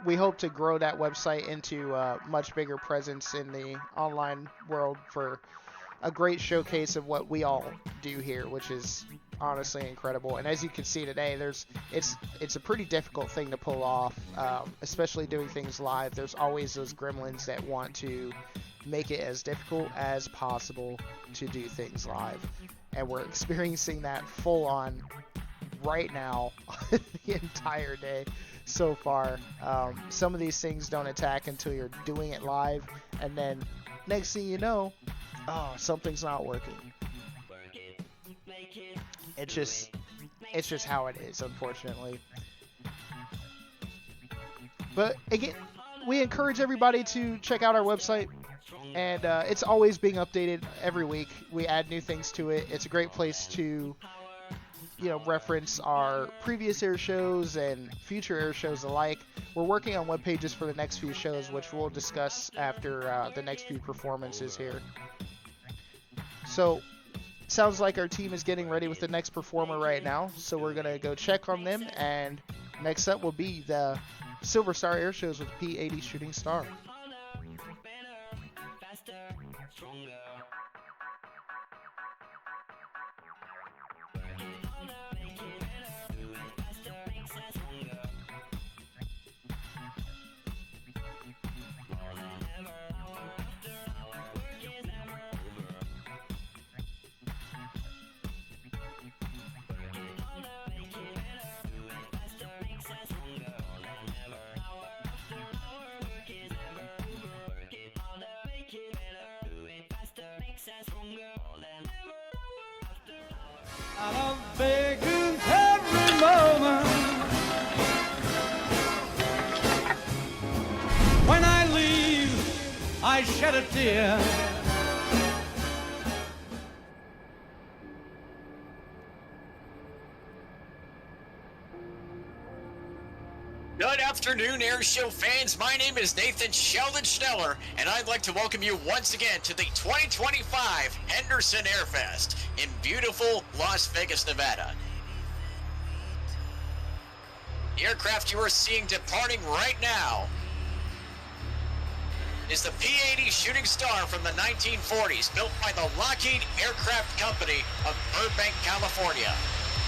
we hope to grow that website into a much bigger presence in the online world for a great showcase of what we all do here, which is honestly incredible. And as you can see today, it's a pretty difficult thing to pull off, especially doing things live. There's always those gremlins that want to make it as difficult as possible to do things live, and we're experiencing that full on right now the entire day so far. Some of these things don't attack until you're doing it live, and then next thing you know, something's not working. It's just how it is, unfortunately. But again, we encourage everybody to check out our website, and it's always being updated every week. We add new things to it. It's a great place to reference our previous air shows and future air shows alike. We're working on web pages for the next few shows, which we'll discuss after the next few performances here. So sounds like our team is getting ready with the next performer right now, so we're gonna go check on them, and next up will be the Silver Star Air Shows with P-80 Shooting Star. Out of Vegas every moment. When I leave, I shed a tear. Good afternoon, Airshow fans. My name is Nathan Sheldon Schneller, and I'd like to welcome you once again to the 2025 Henderson AirFest in beautiful Las Vegas, Nevada. The aircraft you are seeing departing right now is the P-80 Shooting Star from the 1940s, built by the Lockheed Aircraft Company of Burbank, California.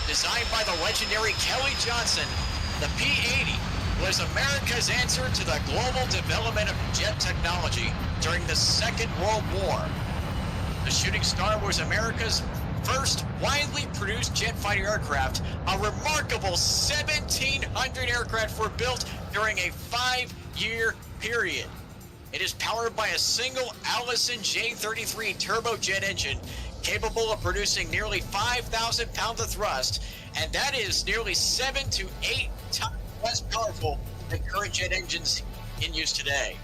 Designed by the legendary Kelly Johnson, the P-80 was America's answer to the global development of jet technology during the Second World War. The Shooting Star was America's first widely produced jet fighter aircraft. A remarkable 1,700 aircraft were built during a 5-year period. It is powered by a single Allison J33 turbojet engine capable of producing nearly 5,000 pounds of thrust, and that is nearly 7 to 8 times less powerful than current jet engines in use today.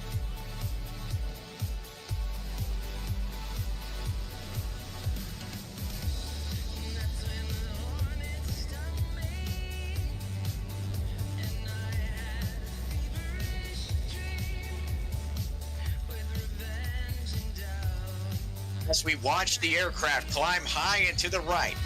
As we watch the aircraft climb high and to the right,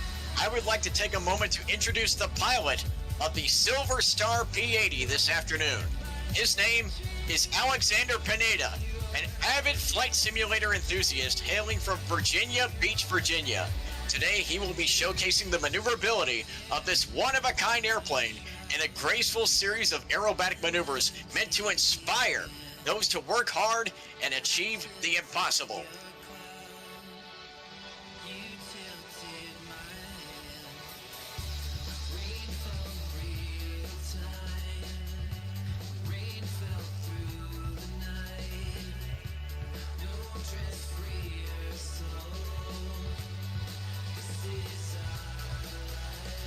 I would like to take a moment to introduce the pilot of the Silver Star P-80 this afternoon. His name is Alexander Pineda, an avid flight simulator enthusiast hailing from Virginia Beach, Virginia. Today, he will be showcasing the maneuverability of this one-of-a-kind airplane in a graceful series of aerobatic maneuvers meant to inspire those to work hard and achieve the impossible.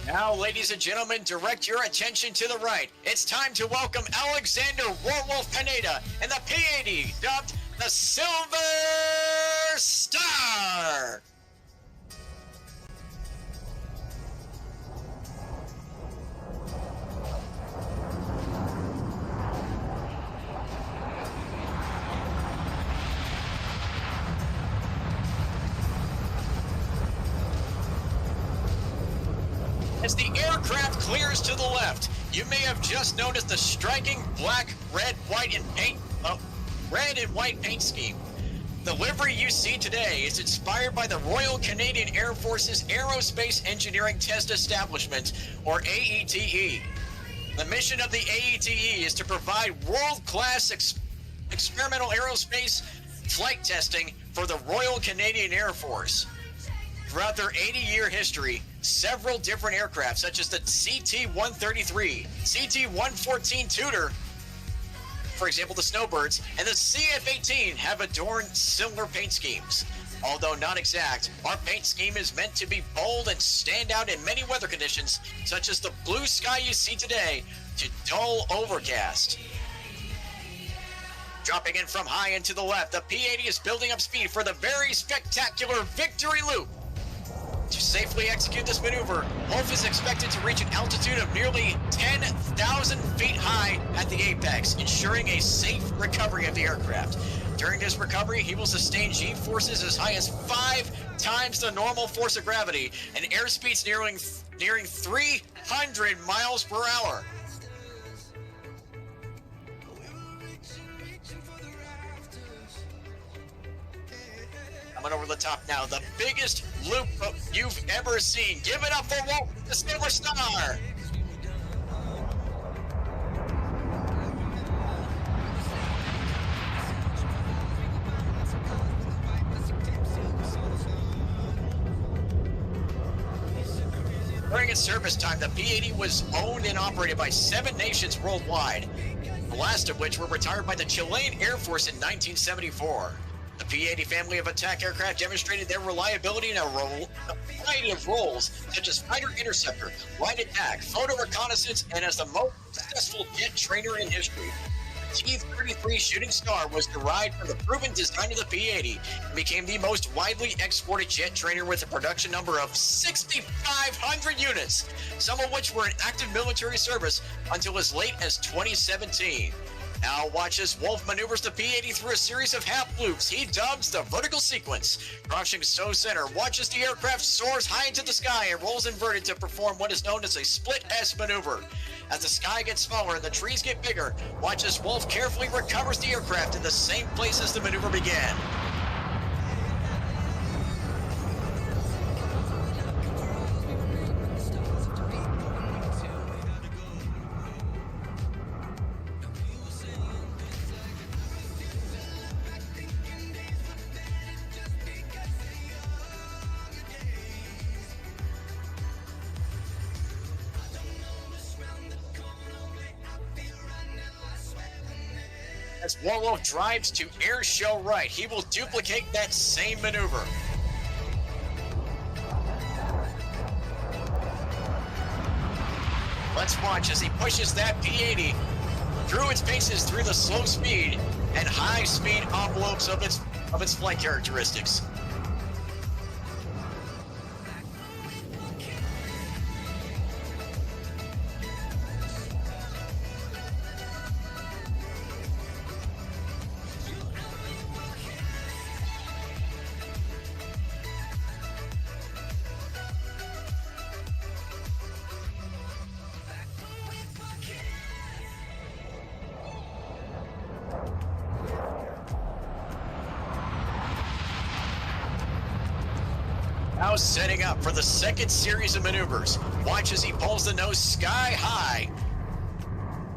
Now, ladies and gentlemen, direct your attention to the right. It's time to welcome Alexander Warwolf Pineda and the P-80, dubbed the Silver Star. As the aircraft clears to the left, you may have just noticed the striking black, red, white, and white paint scheme. The livery you see today is inspired by the Royal Canadian Air Force's Aerospace Engineering Test Establishment, or AETE. The mission of the AETE is to provide world-class experimental aerospace flight testing for the Royal Canadian Air Force. Throughout their 80-year history, several different aircraft, such as the CT-133, CT-114 Tudor, for example the Snowbirds, and the CF-18 have adorned similar paint schemes. Although not exact, our paint scheme is meant to be bold and stand out in many weather conditions, such as the blue sky you see today to dull overcast. Dropping in from high and to the left, the P-80 is building up speed for the very spectacular Victory Loop. To safely execute this maneuver, Wolf is expected to reach an altitude of nearly 10,000 feet high at the apex, ensuring a safe recovery of the aircraft. During this recovery, he will sustain G-forces as high as 5 times the normal force of gravity and airspeeds nearing 300 miles per hour. Coming over the top now, the biggest loop you've ever seen. Give it up for Wolf, the Silver Star. During its service time, the P-80 was owned and operated by 7 nations worldwide, the last of which were retired by the Chilean Air Force in 1974. The The P-80 family of attack aircraft demonstrated their reliability in a variety of roles, such as fighter interceptor, light attack, photo reconnaissance, and as the most successful jet trainer in history. The T-33 Shooting Star was derived from the proven design of the P-80 and became the most widely exported jet trainer with a production number of 6,500 units, some of which were in active military service until as late as 2017. Now watch as Wolf maneuvers the P-80 through a series of half loops he dubs the vertical sequence. Crouching so center, watch as the aircraft soars high into the sky and rolls inverted to perform what is known as a split S maneuver. As the sky gets smaller and the trees get bigger, watch as Wolf carefully recovers the aircraft in the same place as the maneuver began. As Warwolf drives to air show right, he will duplicate that same maneuver. Let's watch as he pushes that P-80 through its paces through the slow speed and high speed envelopes of its flight characteristics. Now setting up for the second series of maneuvers. Watch as he pulls the nose sky high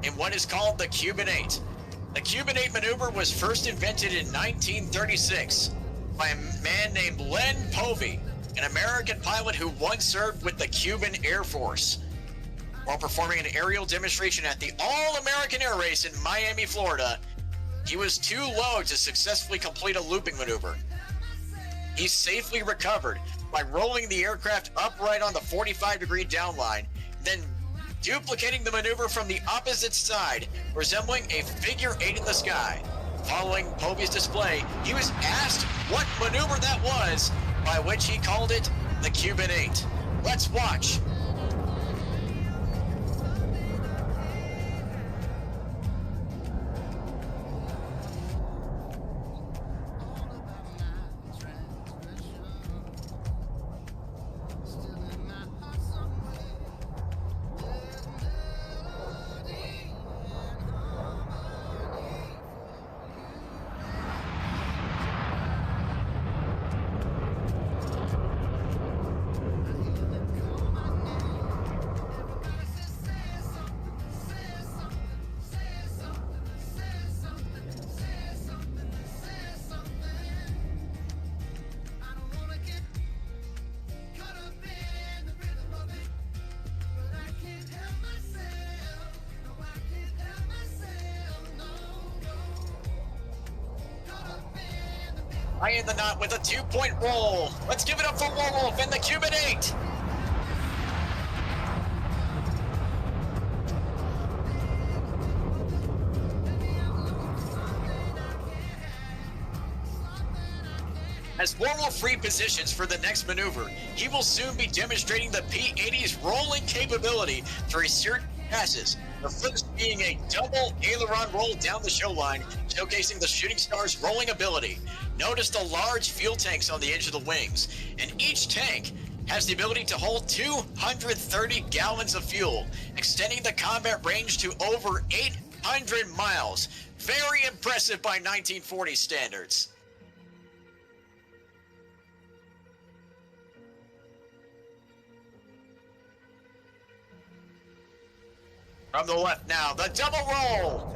in what is called the Cuban 8. The Cuban 8 maneuver was first invented in 1936 by a man named Len Povey, an American pilot who once served with the Cuban Air Force. While performing an aerial demonstration at the All-American Air Race in Miami, Florida, he was too low to successfully complete a looping maneuver. He safely recovered by rolling the aircraft upright on the 45-degree downline, then duplicating the maneuver from the opposite side, resembling a figure 8 in the sky. Following Povey's display, he was asked what maneuver that was, by which he called it the Cuban 8. Let's watch. High in the knot with a 2-point roll. Let's give it up for Warwolf and the Cuban 8. As Warwolf repositions for the next maneuver, he will soon be demonstrating the P-80's rolling capability through a series of passes. The first being a double aileron roll down the show line, showcasing the Shooting Star's rolling ability. Notice the large fuel tanks on the edge of the wings, and each tank has the ability to hold 230 gallons of fuel, extending the combat range to over 800 miles. Very impressive by 1940 standards. From the left now, the double roll.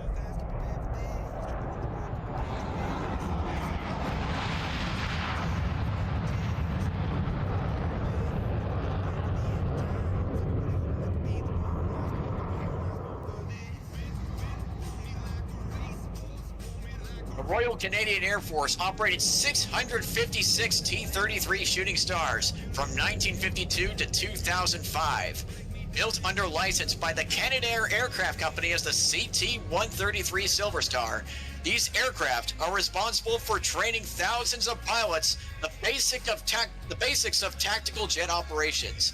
The Royal Canadian Air Force operated 656 T-33 Shooting Stars from 1952 to 2005. Built under license by the Canadair Aircraft Company as the CT-133 Silver Star, these aircraft are responsible for training thousands of pilots the basics of tactical jet operations.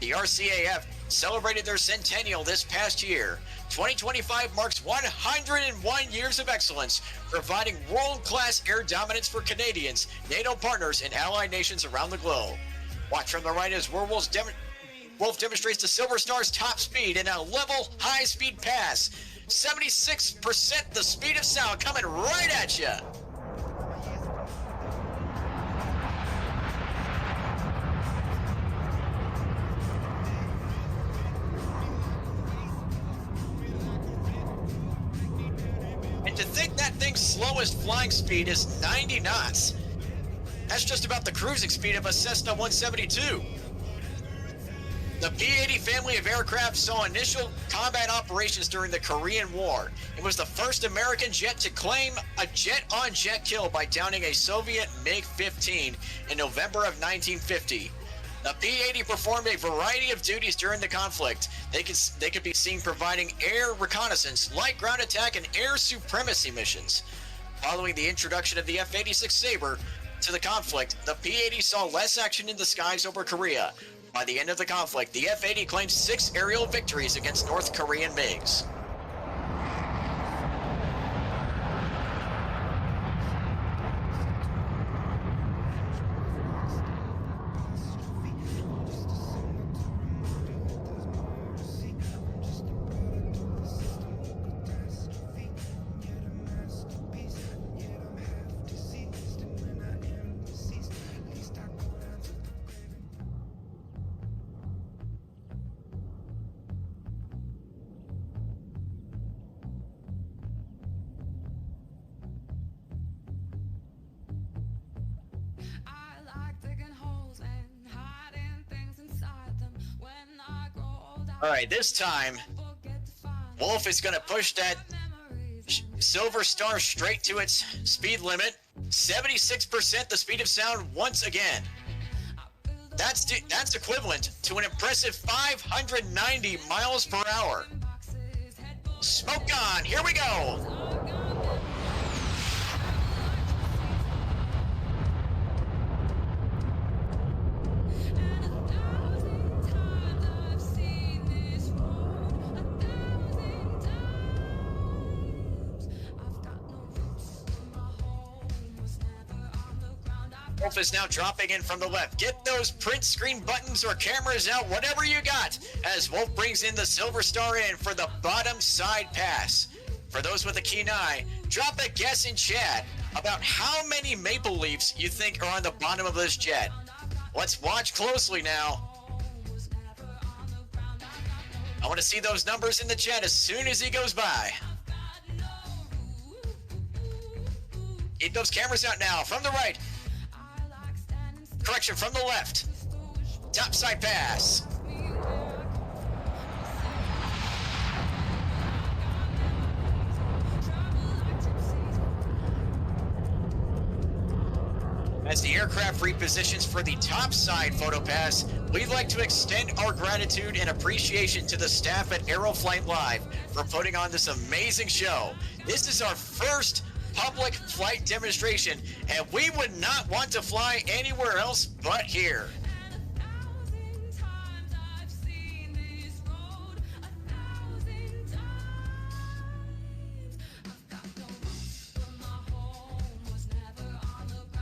The RCAF celebrated their centennial this past year. 2025 marks 101 years of excellence, providing world-class air dominance for Canadians, NATO partners, and allied nations around the globe. Watch from the right as Wolf demonstrates the Silver Star's top speed in a level high-speed pass. 76% the speed of sound coming right at you. And to think that thing's slowest flying speed is 90 knots. That's just about the cruising speed of a Cessna 172. The P-80 family of aircraft saw initial combat operations during the Korean War. It was the first American jet to claim a jet-on-jet kill by downing a Soviet MiG-15 in November of 1950. The P-80 performed a variety of duties during the conflict. They could be seen providing air reconnaissance, light ground attack, and air supremacy missions. Following the introduction of the F-86 Sabre to the conflict, the P-80 saw less action in the skies over Korea. By the end of the conflict, the F-80 claimed 6 aerial victories against North Korean MiGs. All right, this time, Wolf is going to push that Silver Star straight to its speed limit. 76% the speed of sound once again. That's equivalent to an impressive 590 miles per hour. Smoke on, here we go. Wolf is now dropping in from the left. Get those print screen buttons or cameras out, whatever you got, as Wolf brings in the Silver Star in for the bottom side pass. For those with a keen eye, drop a guess in chat about how many maple leaves you think are on the bottom of this jet. Let's watch closely now. I want to see those numbers in the chat as soon as he goes by. Keep those cameras out now. From the right. Correction, from the left. Top side pass. As the aircraft repositions for the top side photo pass, we'd like to extend our gratitude and appreciation to the staff at AeroFlight Live for putting on this amazing show. This is our first public flight demonstration, and we would not want to fly anywhere else but here.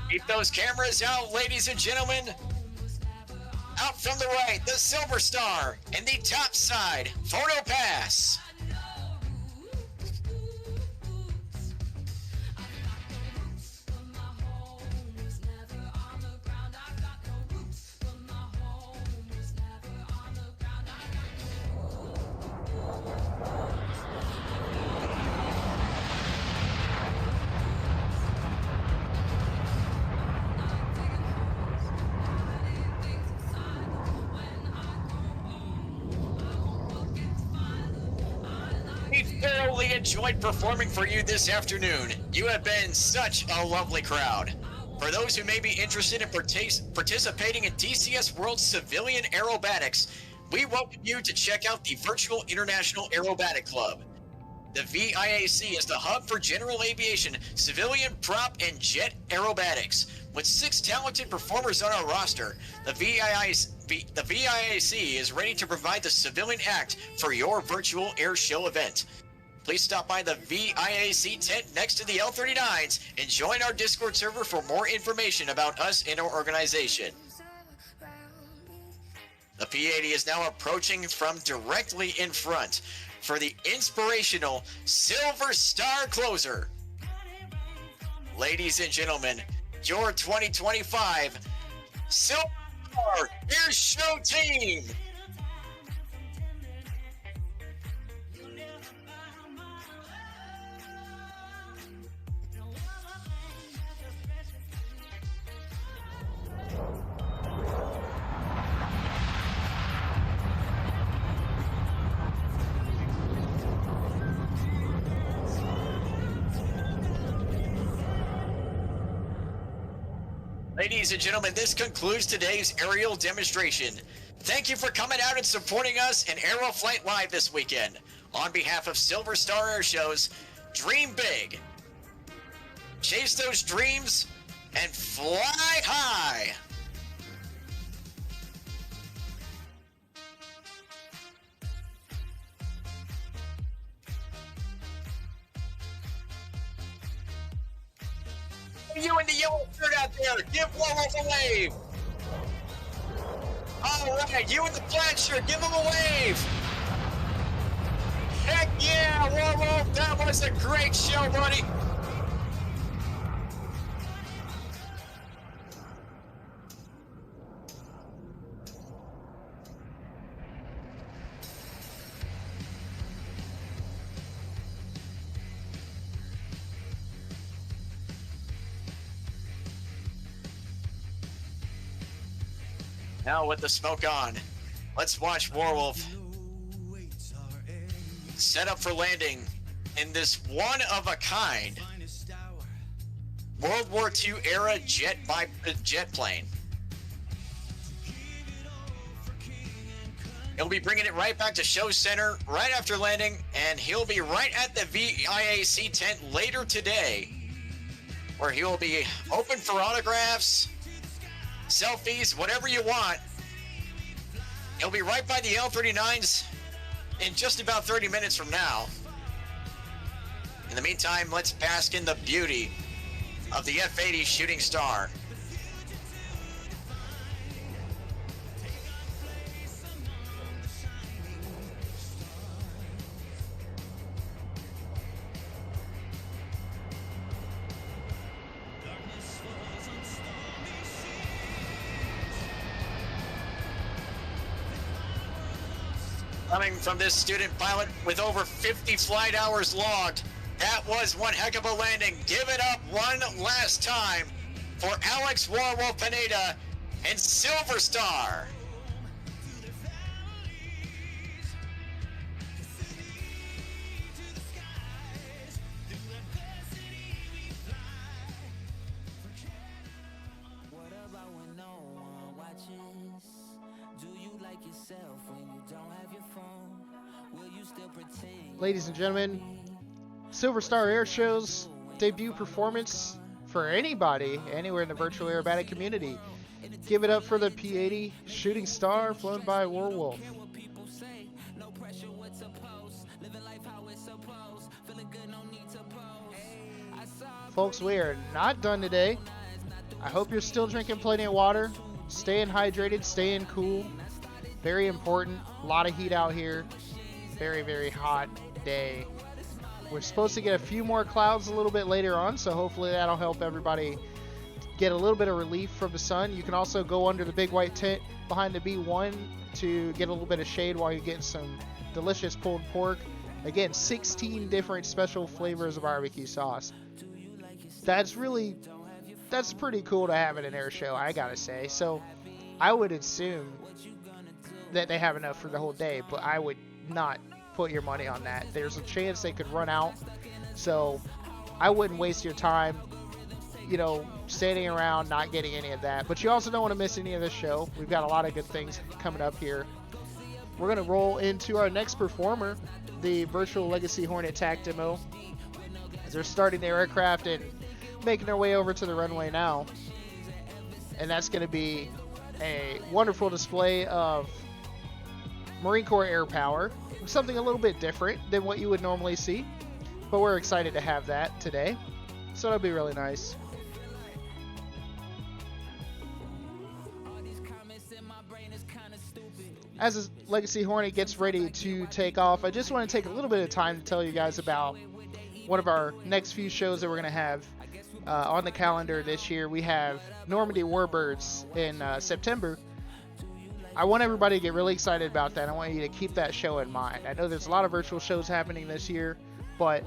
Keep those cameras out, ladies and gentlemen. Out from the right, the Silver Star and the top side photo pass. really enjoyed performing for you this afternoon. You have been such a lovely crowd. For those who may be interested in participating in DCS World Civilian Aerobatics, we welcome you to check out the Virtual International Aerobatic Club. The VIAC is the hub for general aviation, civilian prop, and jet aerobatics. With 6 talented performers on our roster, the VIAC is ready to provide the civilian act for your virtual air show event. Please stop by the VIAC tent next to the L-39s and join our Discord server for more information about us and our organization. The P-80 is now approaching from directly in front for the inspirational Silver Star Closer. Ladies and gentlemen, your 2025 Silver Star Air Show team. Ladies and gentlemen, this concludes today's aerial demonstration. Thank you for coming out and supporting us in AeroFlight Live this weekend. On behalf of Silver Star Air Shows, dream big, chase those dreams, and fly high. You in the yellow shirt out there, give Warwolf a wave. All right, you in the plaid shirt, give him a wave. Heck yeah, Warwolf, that was a great show, buddy. Now with the smoke on, let's watch Warwolf set up for landing in this one-of-a-kind World War II era jet plane. He'll be bringing it right back to Show Center right after landing, and he'll be right at the VIAC tent later today, where he will be open for autographs, selfies, whatever you want. He'll be right by the L-39s in just about 30 minutes from now. In the meantime, let's bask in the beauty of the F-80 Shooting Star. Coming from this student pilot with over 50 flight hours logged, that was one heck of a landing. Give it up one last time for Alex Warwolf Pineda and Silver Star. What about when no one watches? Do you like yourself when you don't have your phone? Will you still pretend? Ladies and gentlemen, Silver Star Air Show's debut performance for anybody anywhere in the virtual aerobatic community. Give it up for the P-80 Shooting Star flown by Warwolf. Folks, we are not done today. I hope you're still drinking plenty of water, staying hydrated, staying cool. Very important. A lot of heat out here. Very, very hot day. We're supposed to get a few more clouds a little bit later on, so hopefully that'll help everybody get a little bit of relief from the sun. You can also go under the big white tent behind the B1 to get a little bit of shade while you're getting some delicious pulled pork. Again, 16 different special flavors of barbecue sauce. That's pretty cool to have at an air show, I gotta say. So I would assume that they have enough for the whole day, but I would not put your money on that. There's a chance they could run out. So I wouldn't waste your time, standing around not getting any of that. But you also don't want to miss any of this show. We've got a lot of good things coming up here. We're going to roll into our next performer, the Virtual Legacy Hornet TAC demo. As they're starting their aircraft and making their way over to the runway now. And that's going to be a wonderful display of Marine Corps air power, something a little bit different than what you would normally see, but we're excited to have that today, so it'll be really nice. As the Legacy Hornet gets ready to take off, I just want to take a little bit of time to tell you guys about one of our next few shows that we're going to have on the calendar this year. We have Normandy Warbirds in September. I want everybody to get really excited about that. I want you to keep that show in mind. I know there's a lot of virtual shows happening this year, but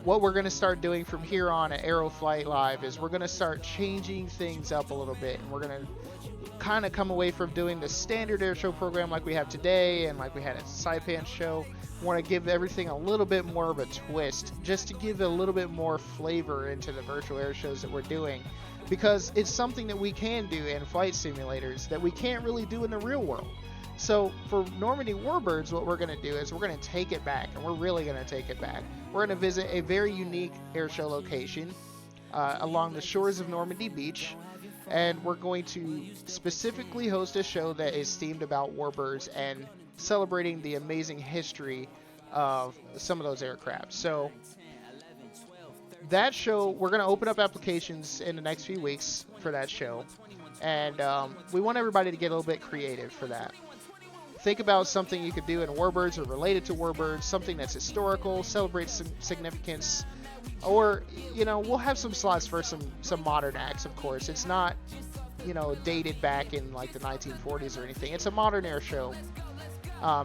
what we're going to start doing from here on at AeroFlight Live is we're going to start changing things up a little bit, and we're going to kind of come away from doing the standard air show program like we have today and like we had at the Saipan show. We want to give everything a little bit more of a twist, just to give a little bit more flavor into the virtual air shows that we're doing, because it's something that we can do in flight simulators that we can't really do in the real world. So for Normandy Warbirds, what we're going to do is we're going to take it back, and we're really going to take it back. We're going to visit a very unique air show location along the shores of Normandy Beach, and we're going to specifically host a show that is themed about warbirds and celebrating the amazing history of some of those aircraft. So that show, we're going to open up applications in the next few weeks for that show, and we want everybody to get a little bit creative for that. Think about something you could do in warbirds or related to warbirds, something that's historical, celebrates some significance, or we'll have some slots for some modern acts. Of course, it's not dated back in like the 1940s or anything. It's a modern air show.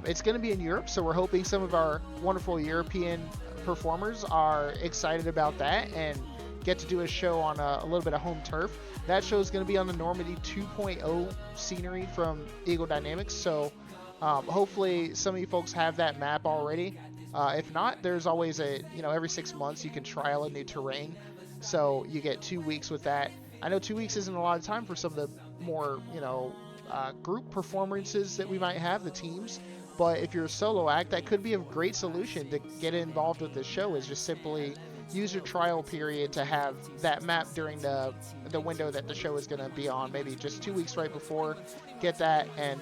It's going to be in Europe, so we're hoping some of our wonderful European performers are excited about that and get to do a show on a little bit of home turf. That show is going to be on the Normandy 2.0 scenery from Eagle Dynamics, so hopefully some of you folks have that map already. If not, there's always every 6 months you can trial a new terrain, so you get 2 weeks with that. I know 2 weeks isn't a lot of time for some of the more group performances that we might have, the teams, but if you're a solo act, that could be a great solution to get involved with the show, is just simply use your trial period to have that map during the window that the show is going to be on, maybe just 2 weeks right before. Get that, and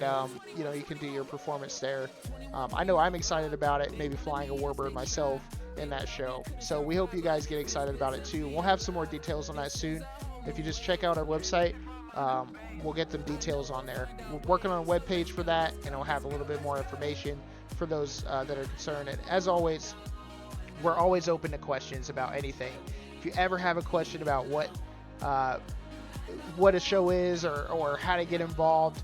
you can do your performance there. I know I'm excited about it, maybe flying a warbird myself in that show, so we hope you guys get excited about it too. We'll have some more details on that soon. If you just check out our website, we'll get the details on there. We're working on a web page for that, and we'll have a little bit more information for those that are concerned. And as always, we're always open to questions about anything. If you ever have a question about what a show is or how to get involved,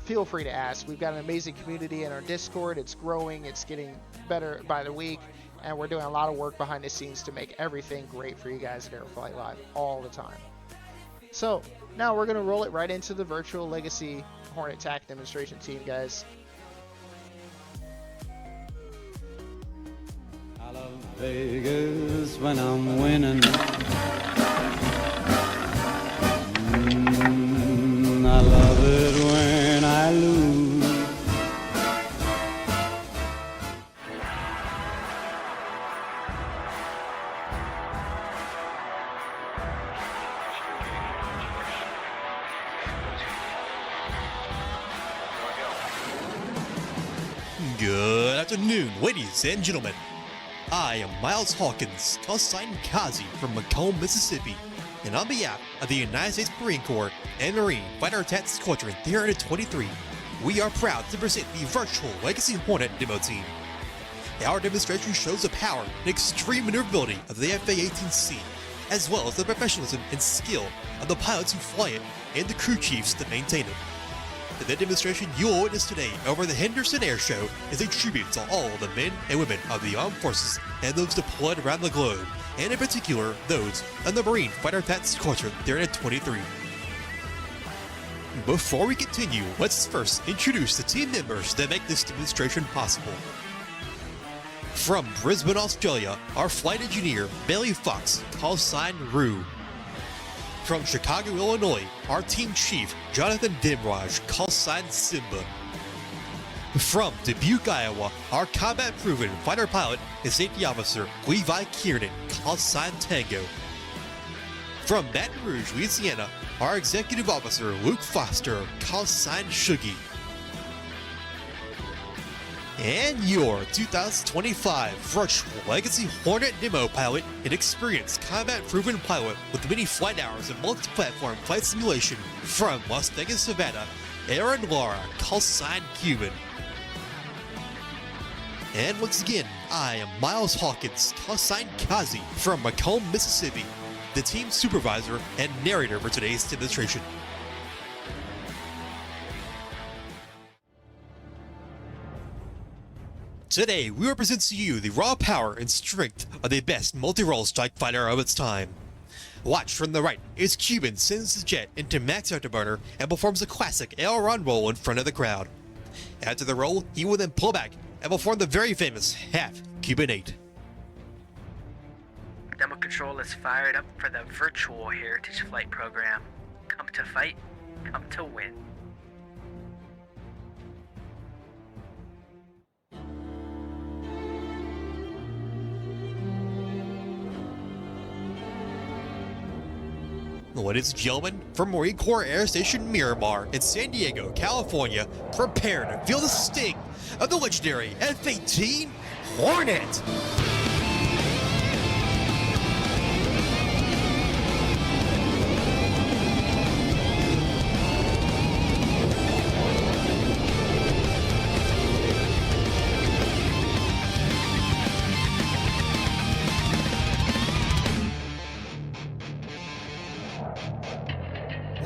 feel free to ask. We've got an amazing community in our Discord. It's growing. It's getting better by the week, and we're doing a lot of work behind the scenes to make everything great for you guys at AeroFlight Live all the time. So now we're going to roll it right into the Virtual Legacy Hornet TAC demonstration team, guys. I love Vegas when I'm winning. I love it when I lose. Good afternoon, ladies and gentlemen. I am Miles Hawkins, callsign Kazi from Macomb, Mississippi, and on behalf of the United States Marine Corps and Marine Fighter Attack Squadron 323, we are proud to present the Virtual Legacy Hornet demo team. Our demonstration shows the power and extreme maneuverability of the FA-18C, as well as the professionalism and skill of the pilots who fly it and the crew chiefs that maintain it. The demonstration you will witness today over the Henderson Air Show is a tribute to all the men and women of the armed forces and those deployed around the globe, and in particular those in the Marine Fighter Attack Squadron 323. Before we continue, let's first introduce the team members that make this demonstration possible. From Brisbane, Australia, our flight engineer, Bailey Fox, call sign Rue. From Chicago, Illinois, our team chief, Jonathan Dimraj, call sign Simba. From Dubuque, Iowa, our combat-proven fighter pilot and safety officer, Levi Kiernan, call sign Tango. From Baton Rouge, Louisiana, our executive officer, Luke Foster, call sign Shuggy. And your 2025 Virtual Legacy Hornet Demo Pilot and experienced combat-proven pilot with many flight hours and multi-platform flight simulation from Las Vegas, Nevada, Aaron Lara, call sign Cuban. And once again, I am Miles Hawkins, call sign Kazi from Macomb, Mississippi, the team supervisor and narrator for today's demonstration. Today, we will present to you the raw power and strength of the best multi-role strike fighter of its time. Watch from the right as Cuban sends the jet into max afterburner and performs a classic aileron roll in front of the crowd. After the roll, he will then pull back and perform the very famous half Cuban 8. Demo control is fired up for the Virtual Heritage Flight program. Come to fight, come to win. Ladies and gentlemen, from Marine Corps Air Station Miramar in San Diego, California, prepare to feel the sting of the legendary F-18 Hornet!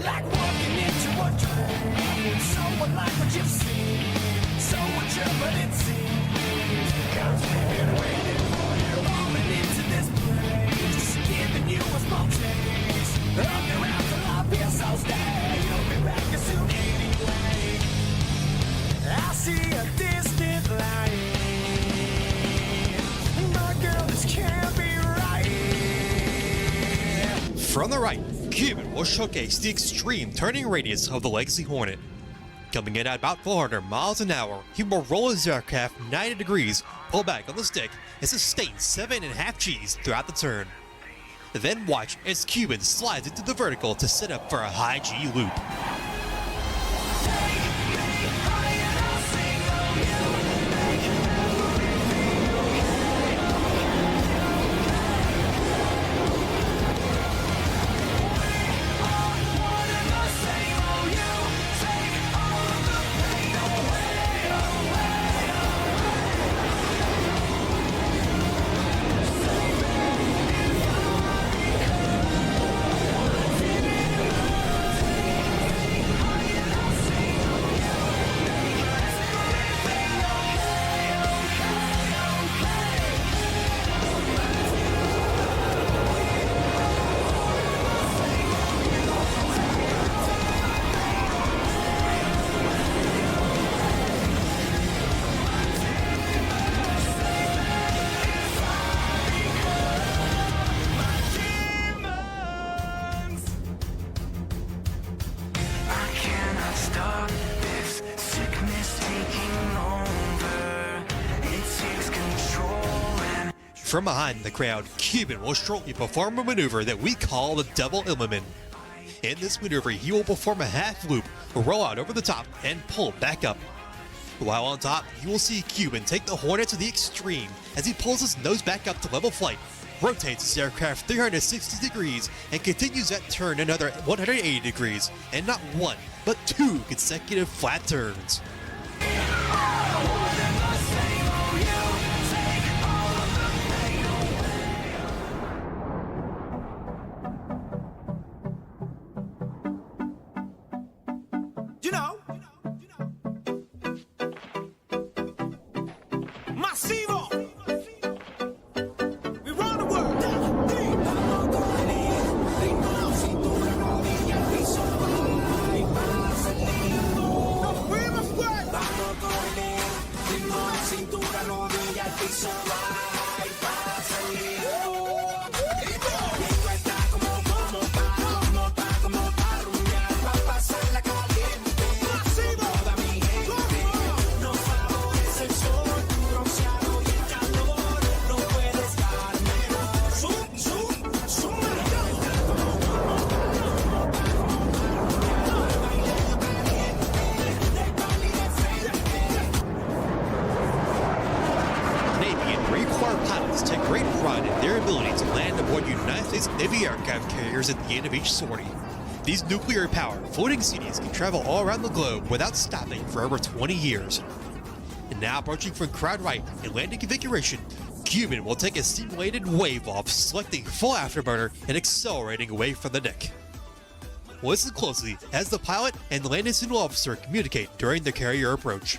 Like walking into a dream. So unlike what you've seen. So mature, but it seems. God's been waiting for you. Falling into this place. Giving you a small taste. Of your afterlife, so stay. You'll be back as soon anyway. I see a distant light. My girl, this can't be right. From the right, Cuban will showcase the extreme turning radius of the Legacy Hornet. Coming in at about 400 miles an hour, he will roll his aircraft 90 degrees, pull back on the stick, and sustain 7.5 Gs throughout the turn. Then watch as Cuban slides into the vertical to set up for a high G loop. From behind the crowd, Cuban will shortly perform a maneuver that we call the Double Illumin. In this maneuver, he will perform a half loop, roll out over the top, and pull back up. While on top, you will see Cuban take the Hornet to the extreme as he pulls his nose back up to level flight, rotates his aircraft 360 degrees, and continues that turn another 180 degrees, and not one, but 2 consecutive flat turns. take great pride in their ability to land aboard United States Navy aircraft carriers at the end of each sortie. These nuclear-powered floating cities can travel all around the globe without stopping for over 20 years. And now approaching from crowd right in landing configuration, Cuban will take a simulated wave off, selecting full afterburner and accelerating away from the deck. Listen closely as the pilot and the landing signal officer communicate during the carrier approach.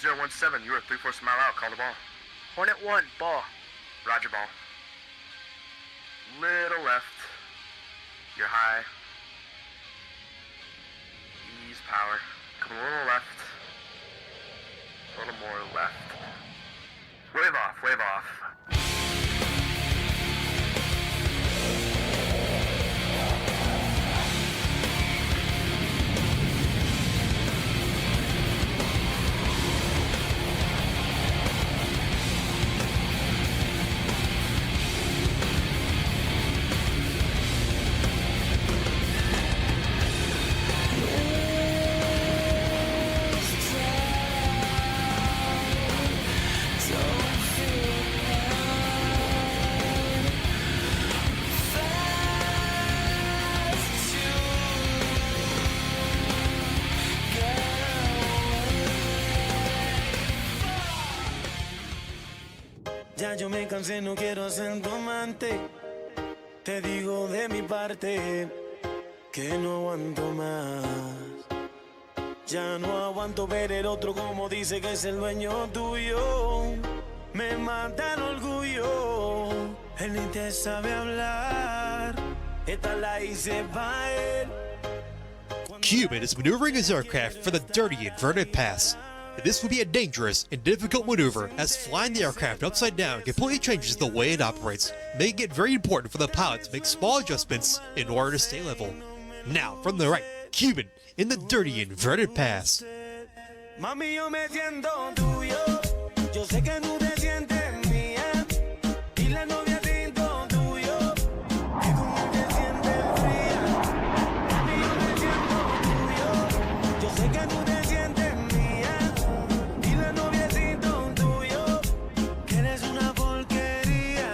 017, you are 3/4 mile out, call the ball. Hornet 1, ball. Roger, ball. Little left. You're high. Ease power. Come a little left. A little more left. Wave off, wave off. Ya yo me cansé, no quiero ser tu amante. Te digo de mi parte que no aguanto más. Ya no aguanto ver el otro como dice que es el dueño tuyo. Me mata el orgullo. Él ni te sabe hablar. Esta la hice pa' él. Cuban is maneuvering his aircraft for the dirty inverted pass. This would be a dangerous and difficult maneuver, as flying the aircraft upside down completely changes the way it operates, making it very important for the pilot to make small adjustments in order to stay level. Now, from the right, Cuban in the dirty inverted pass. Mami, yo me siento tuyo. Yo sé que tú te sientes mía. Y la novia siento tuyo. Que tú no te sientes fría. Mami, yo me siento tuyo. Yo sé que tú te sientes mía. Y la novia siento tuyo. Que eres una porquería.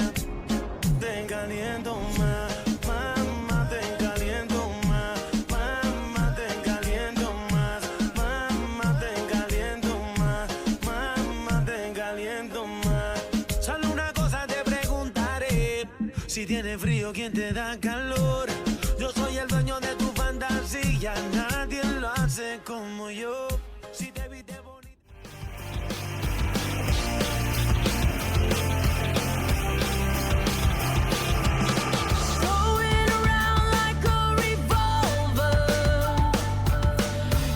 Te caliento más. Mamá, te caliento más. Mamá, te caliento más. Mamá, te caliento más. Mamá, te caliento más. Solo una cosa te preguntaré. Si tienes frío, ¿quién te da calor? Yo soy el dueño de tu fantasía. Nadie lo hace como yo. Si te viste bonita. Going around like a revolver.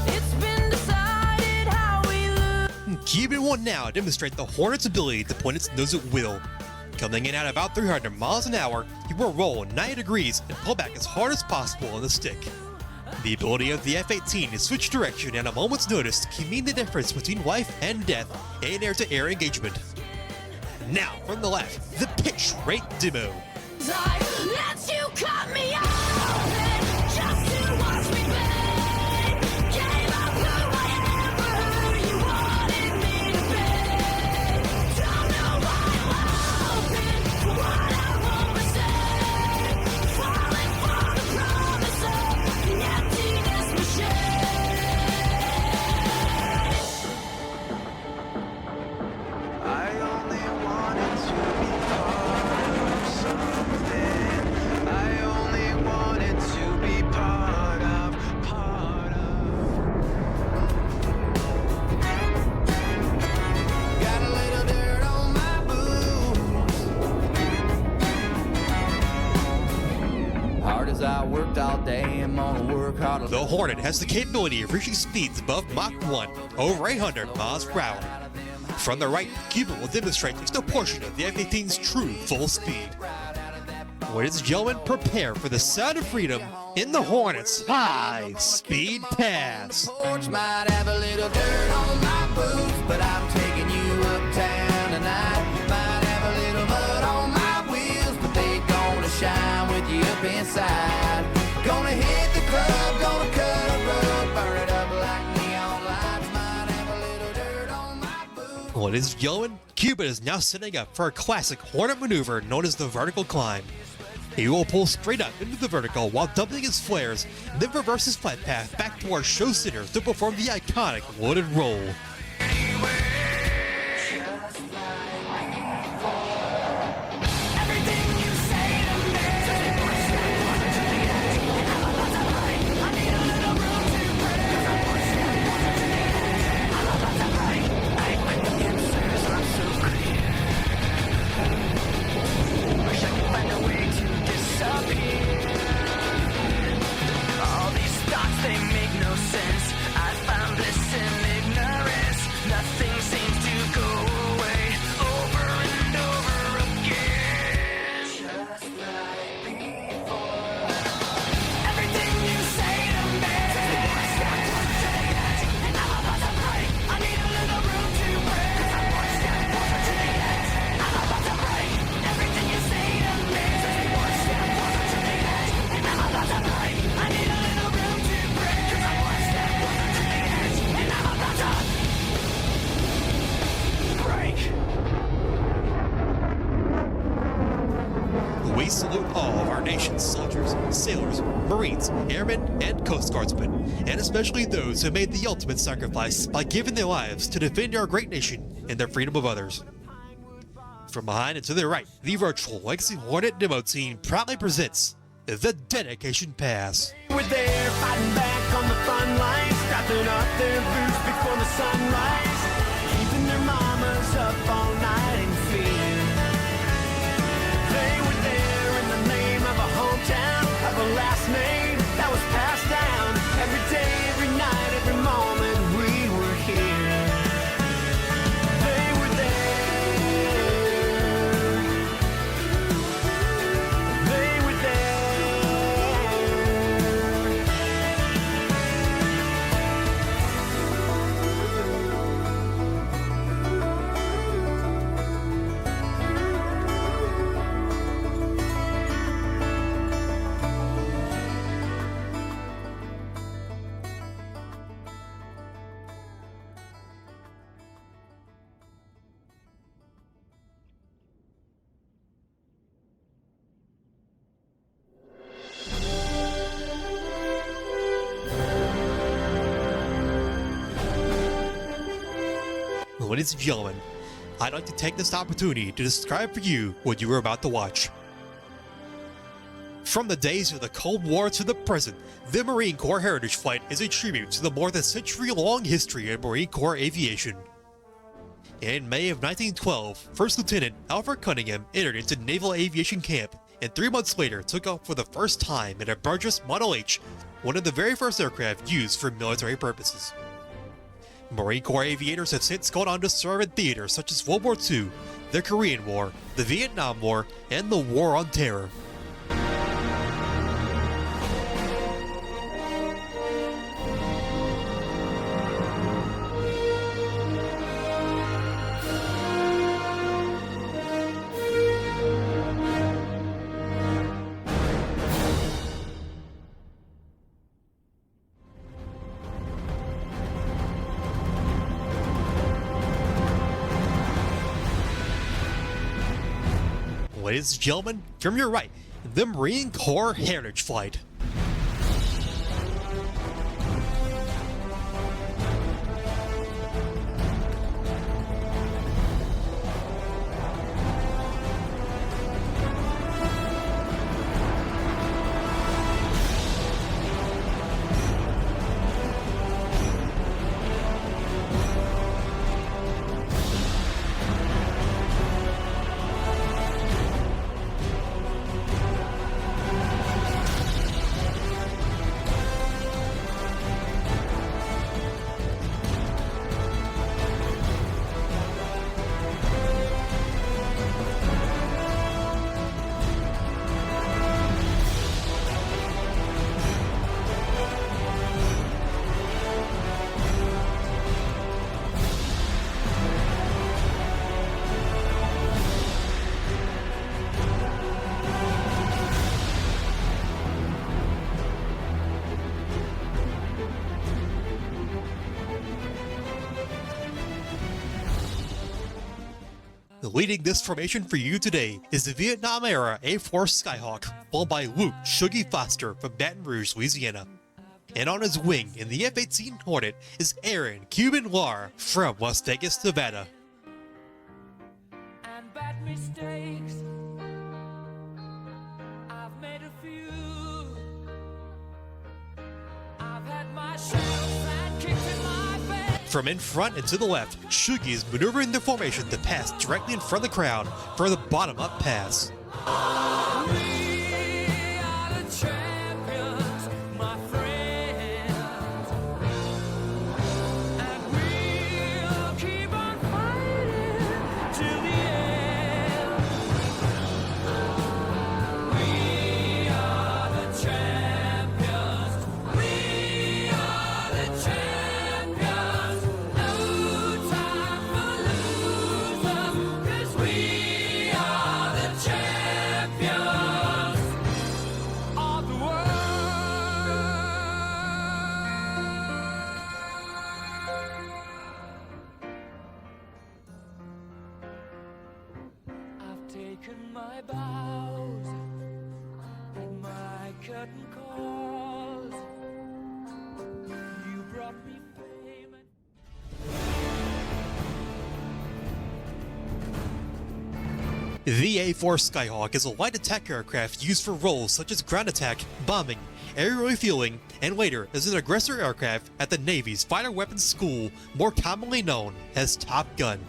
It's been decided how we look. Cuban will now demonstrate the Hornet's ability to point its nose at will. Coming in at about 300 miles an hour, he will roll 90 degrees and pull back as hard as possible on the stick. The ability of the F-18 to switch direction at a moment's notice can mean the difference between life and death in air-to-air engagement. Now, from the left, the pitch rate demo. I let you cut me open just to watch me bleed. Gave up who I am for who you wanted me to be. Don't know why I'm open for what I won't receive. Falling for the promise of the emptiness machine. I only wanted to be part of something. The Hornet has the capability of reaching speeds above Mach 1, over 800 miles per hour. From the right, Cuba will demonstrate just a portion of the F-18's true full speed. Ladies and gentlemen, prepare for the sound of freedom in the Hornet's high-speed pass. Porch might have a little dirt on my boots, but I'm taking you uptown tonight. Might have a little mud on my wheels, but they gonna shine with you up inside. Gonna hit the club, gonna cut a rug, burn it up like neon lights. Might have a little dirt on my boots. Ladies and gentlemen, Cuba is now setting up for a classic Hornet maneuver known as the vertical climb. He will pull straight up into the vertical while doubling his flares, then reverse his flight path back towards show center to perform the iconic loaded roll. All these thoughts, they make no sense. I found bliss in ignorance. Nothing seems to go away over and over again. Just like before. Everything you say to me. And I'm about to break. I need a little room to break. I'm about to break. Everything you say to me. And I'm about to break. I need a little room to break. And I'm about to break. We salute all of our nation's soldiers, sailors, Marines, airmen, and Coast Guardsmen, and especially those who made the ultimate sacrifice by giving their lives to defend our great nation and the freedom of others. From behind and to the right, the virtual Legacy Hornet demo team proudly presents the Dedication Pass. We're there fighting back on the front lines, strapping up their boots before the sunrise, keeping their mamas up all night in fear. They were there in the name of a hometown, of a last name that was passed down. Every day, every night, every moment we were here. They were there. They were Ladies and gentlemen, I'd like to take this opportunity to describe for you what you are about to watch. From the days of the Cold War to the present, the Marine Corps Heritage Flight is a tribute to the more than century-long history of Marine Corps aviation. In May of 1912, First Lieutenant Alfred Cunningham entered into Naval Aviation Camp, and 3 months later took off for the first time in a Burgess Model H, one of the very first aircraft used for military purposes. Marine Corps aviators have since gone on to serve in theaters such as World War II, the Korean War, the Vietnam War, and the War on Terror. Ladies and gentlemen, from your right, the Marine Corps Heritage Flight. Leading this formation for you today is the Vietnam-era A4 Skyhawk, flown by Luke Shuggy Foster from Baton Rouge, Louisiana. And on his wing in the F-18 Hornet is Aaron Cuban Lar from Las Vegas, Nevada. And bad mistakes, I've made a few. I've had my shells and kicked in my bed. From in front and to the left, Shuggy is maneuvering the formation to pass directly in front of the crowd for the bottom-up pass. We are the champions, my friends, and we'll keep on fighting till the end. We are the champions. We are the champions. No time for losers, 'cause we are the champions of the world. I've taken my bows and my curtain calls. You brought me fame and The A4 Skyhawk is a light attack aircraft used for roles such as ground attack, bombing, air refueling, and later as an aggressor aircraft at the Navy's Fighter Weapons School, more commonly known as Top Gun.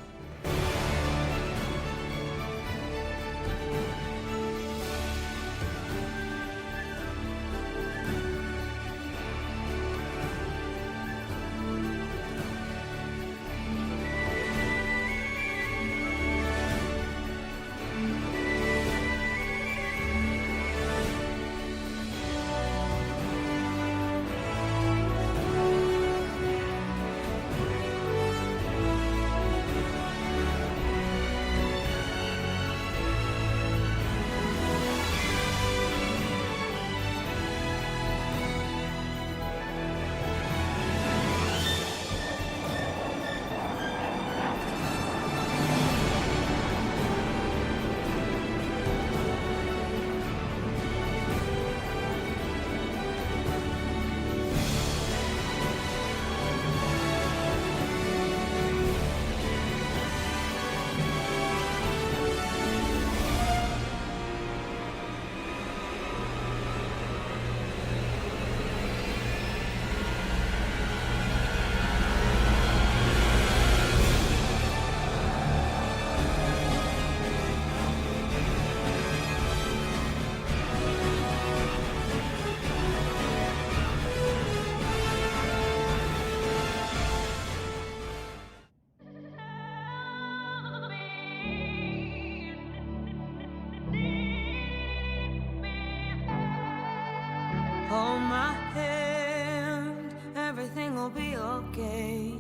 hold my hand, everything will be okay.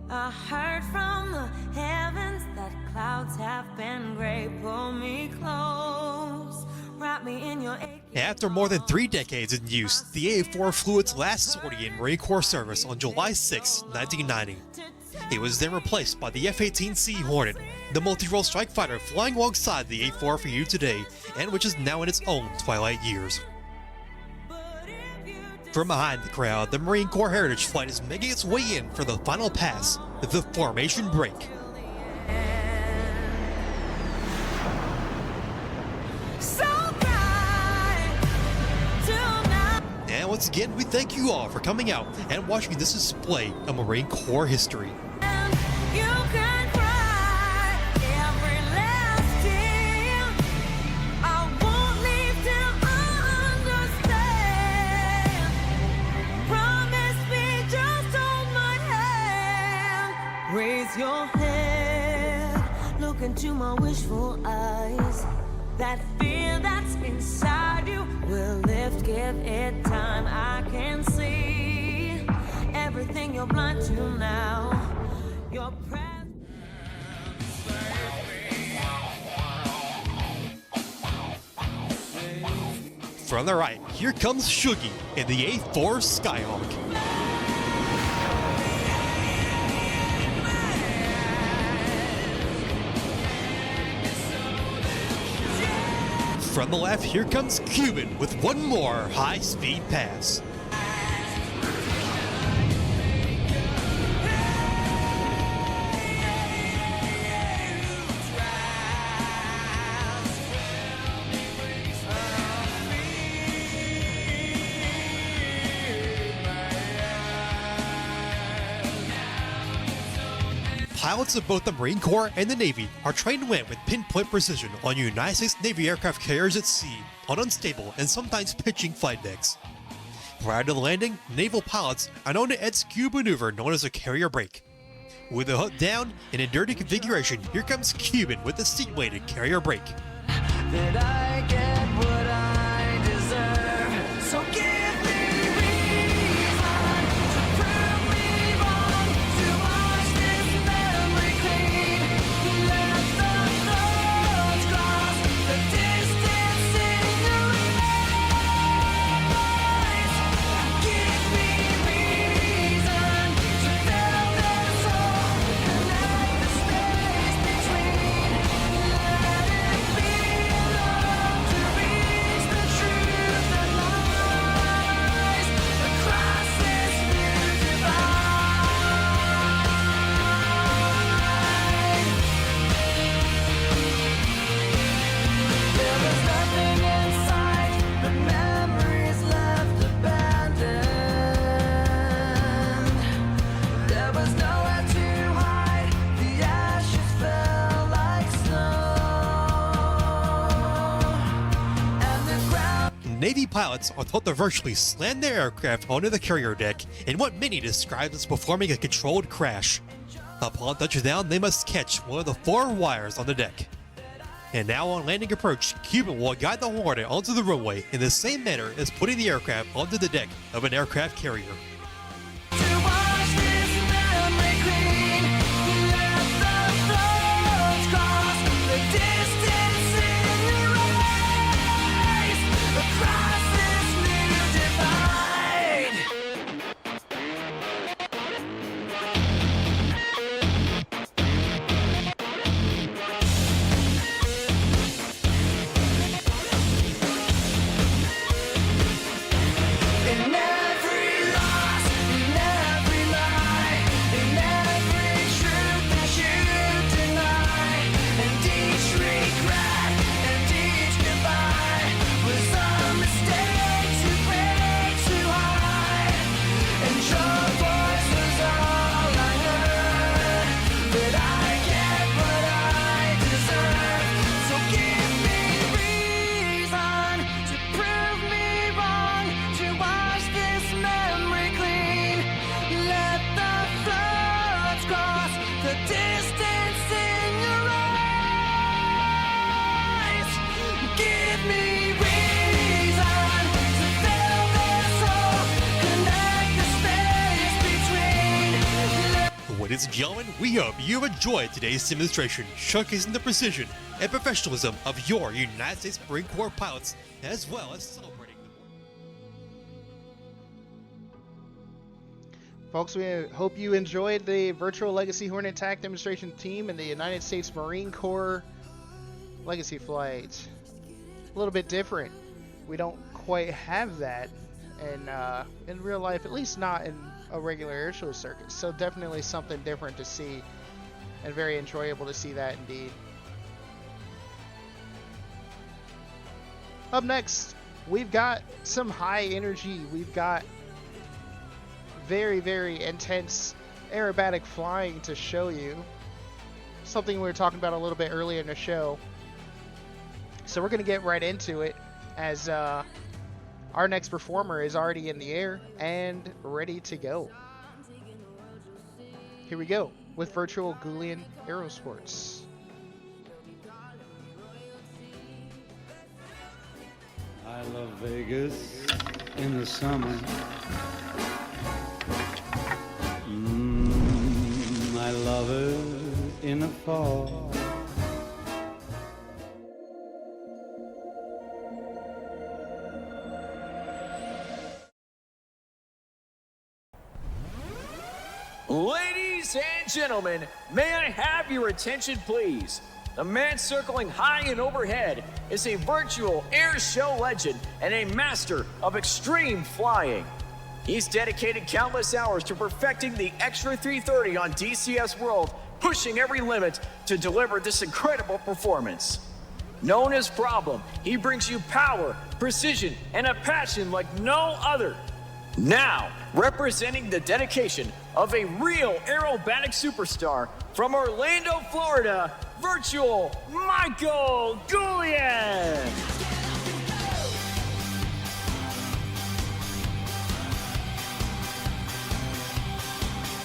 I heard from the heavens that clouds have been gray. Pull me close, wrap me in your aching. After more than 3 decades in use, the A4 flew its last sortie in Marine Corps service on July 6, 1990. It was then replaced by the F-18C Hornet, the multi-role strike fighter flying alongside the A4 for you today, and which is now in its own twilight years. From behind the crowd, the Marine Corps Heritage Flight is making its way in for the final pass, the formation break. And once again, we thank you all for coming out and watching this display of Marine Corps history. You can cry every last tear. I won't leave till I understand. Promise me, just hold my hand. Raise your head, look into my wishful eyes. That fear that's inside you will lift, give it time. I can see everything you're blind to now. Your presence. From the right, here comes Shuggy in the A4 Skyhawk. From the left, here comes Cuban with one more high-speed pass. Pilots of both the Marine Corps and the Navy are trained to land with pinpoint precision on United States Navy aircraft carriers at sea, on unstable and sometimes pitching flight decks. Prior to the landing, naval pilots are known to execute a maneuver known as a carrier brake. With the hook down in a dirty configuration, here comes Cuban with the seat-weighted carrier brake. That I get what I deserve. So give me reason to prove me wrong, to wash this memory clean. Let the thoughts cross the distance in your eyes. Give me reason to fill this hole, connect the space between. Let it be love to reach the truth that lies across this new divide. There was nothing inside, the memories left abandoned. There was nowhere to hide, the ashes fell like snow. And the ground Navy pilots are taught to virtually slam their aircraft onto the carrier deck in what many describe as performing a controlled crash. Upon touchdown, they must catch one of the 4 wires on the deck. And now on landing approach, Cuban will guide the Hornet onto the runway in the same manner as putting the aircraft onto the deck of an aircraft carrier. to wash this memory clean. Let the thoughts cross the distance in your eyes across this new divide. In every loss, in every lie, in every truth that you deny, and each regret and each goodbye was a mistake to break too high. And your voice was all I heard, that I get what I deserve. So give me reason to prove me wrong, to wash this memory clean. Let the thoughts cross the distance in your eyes. Give me reason to fill this hole, connect the space between. Ladies and gentlemen, we hope you enjoyed today's demonstration showcasing the precision and professionalism of your United States Marine Corps pilots, as well as celebrating the Folks, we hope you enjoyed the virtual Legacy Hornet TAC demonstration team and the United States Marine Corps Legacy Flight. A little bit different. We don't quite have that in real life, at least not in a regular airshow circuit. So definitely something different to see, and very enjoyable to see that indeed. Up next, we've got some high energy. We've got very, very intense aerobatic flying to show you. Something we were talking about a little bit earlier in the show. So we're going to get right into it, as our next performer is already in the air and ready to go. Here we go with virtual Goulian Aerosports. I love Vegas in the summer. I love it in the fall. Ladies and gentlemen, may I have your attention, please? The man circling high and overhead is a virtual air show legend and a master of extreme flying. He's dedicated countless hours to perfecting the Extra 330 on DCS World, pushing every limit to deliver this incredible performance. Known as Problem, he brings you power, precision, and a passion like no other. Now, representing the dedication of a real aerobatic superstar from Orlando, Florida, Virtual Michael Goulian.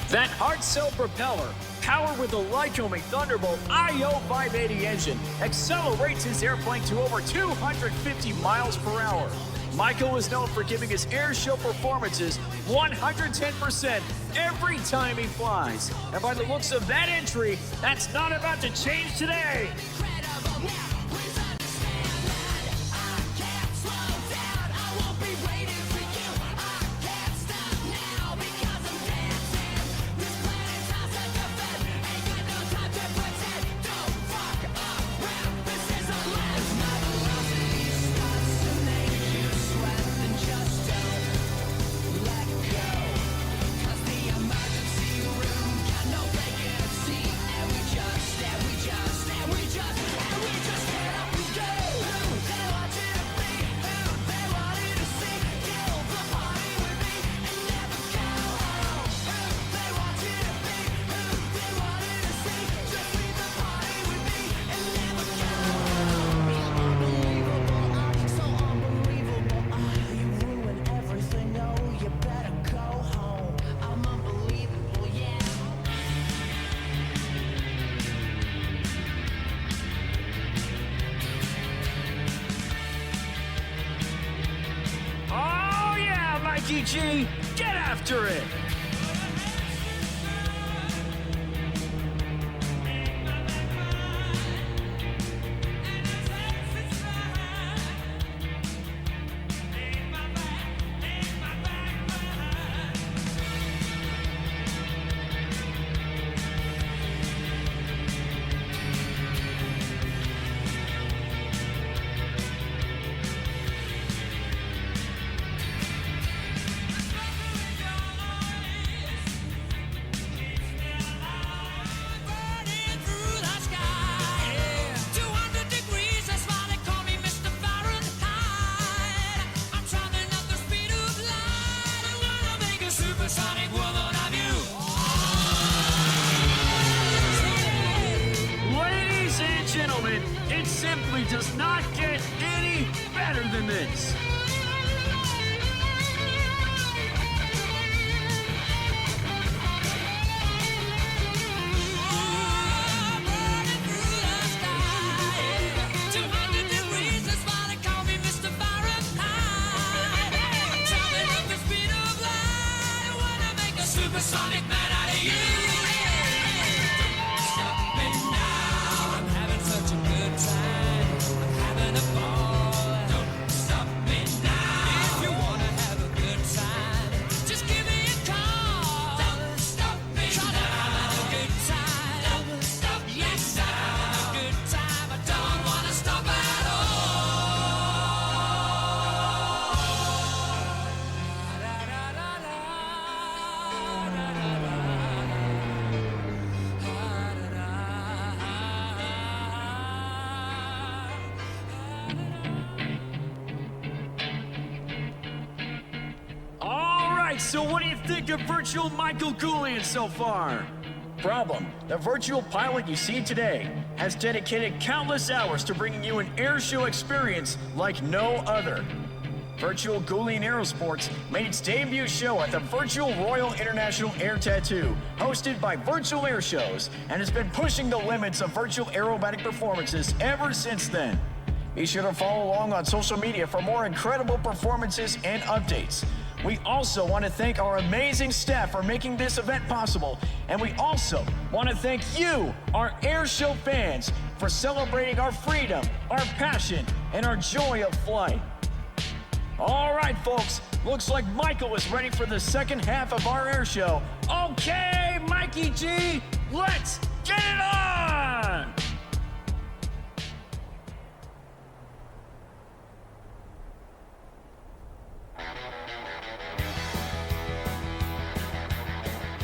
That hard cell propeller, powered with a Lycoming Thunderbolt IO 580 engine, accelerates his airplane to over 250 miles per hour. Michael is known for giving his air show performances 110% every time he flies. And by the looks of that entry, that's not about to change today. G, get after it! It simply does not get any better than this. Supersonic man out of you. Stop me now. I'm having such a good time. I'm having a ball. Don't stop me now. If you wanna have a good time, just give me a call. Don't stop me now. I'm having a good time. Don't stop me now. I'm having a good time. I don't wanna stop at all. So what do you think of Virtual Michael Goulian so far? Problem, the virtual pilot you see today has dedicated countless hours to bringing you an airshow experience like no other. Virtual Goulian Aerosports made its debut show at the Virtual Royal International Air Tattoo, hosted by Virtual Airshows, and has been pushing the limits of virtual aerobatic performances ever since then. Be sure to follow along on social media for more incredible performances and updates. We also want to thank our amazing staff for making this event possible, and we also want to thank you, our airshow fans, for celebrating our freedom, our passion, and our joy of flight. All right, folks, looks like Michael is ready for the second half of our airshow. Okay, Mikey G, let's get it on!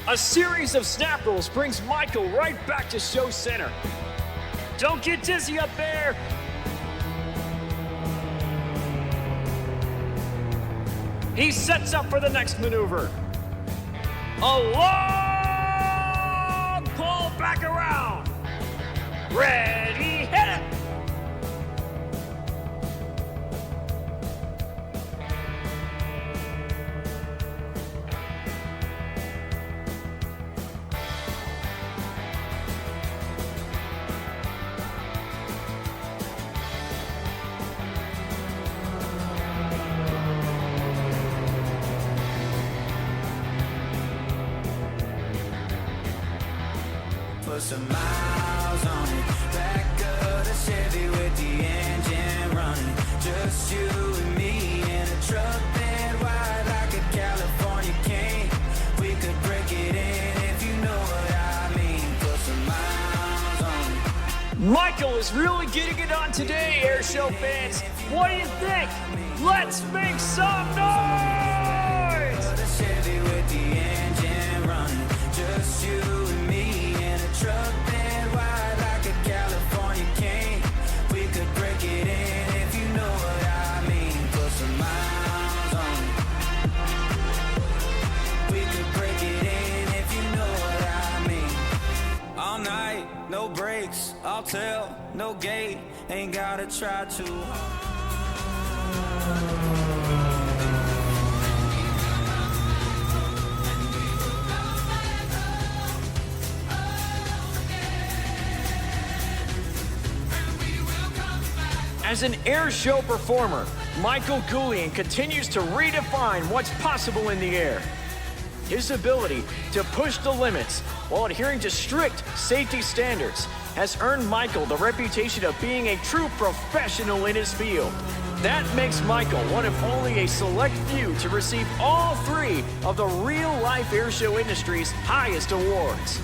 A series of snap rolls brings Michael right back to show center. Don't get dizzy up there. He sets up for the next maneuver. A long pull back around. Ready, hit it. Put some miles on it. Back of the Chevy with the engine running. Just you and me in a truck bed wide like a California king. We could break it in if you know what I mean. Put some miles on it. Michael is really getting it on today, Airshow fans. What do you think? Let's make some noise! The Chevy with the engine running. Just you and me in a truck bed wide like a California king. We could break it in if you know what I mean. Put some miles on it. We could break it in if you know what I mean. All night, no brakes, I'll tell, no gate, ain't gotta try to. As an air show performer, Michael Goulian continues to redefine what's possible in the air. His ability to push the limits while adhering to strict safety standards has earned Michael the reputation of being a true professional in his field. That makes Michael one of only a select few to receive all three of the real-life airshow industry's highest awards.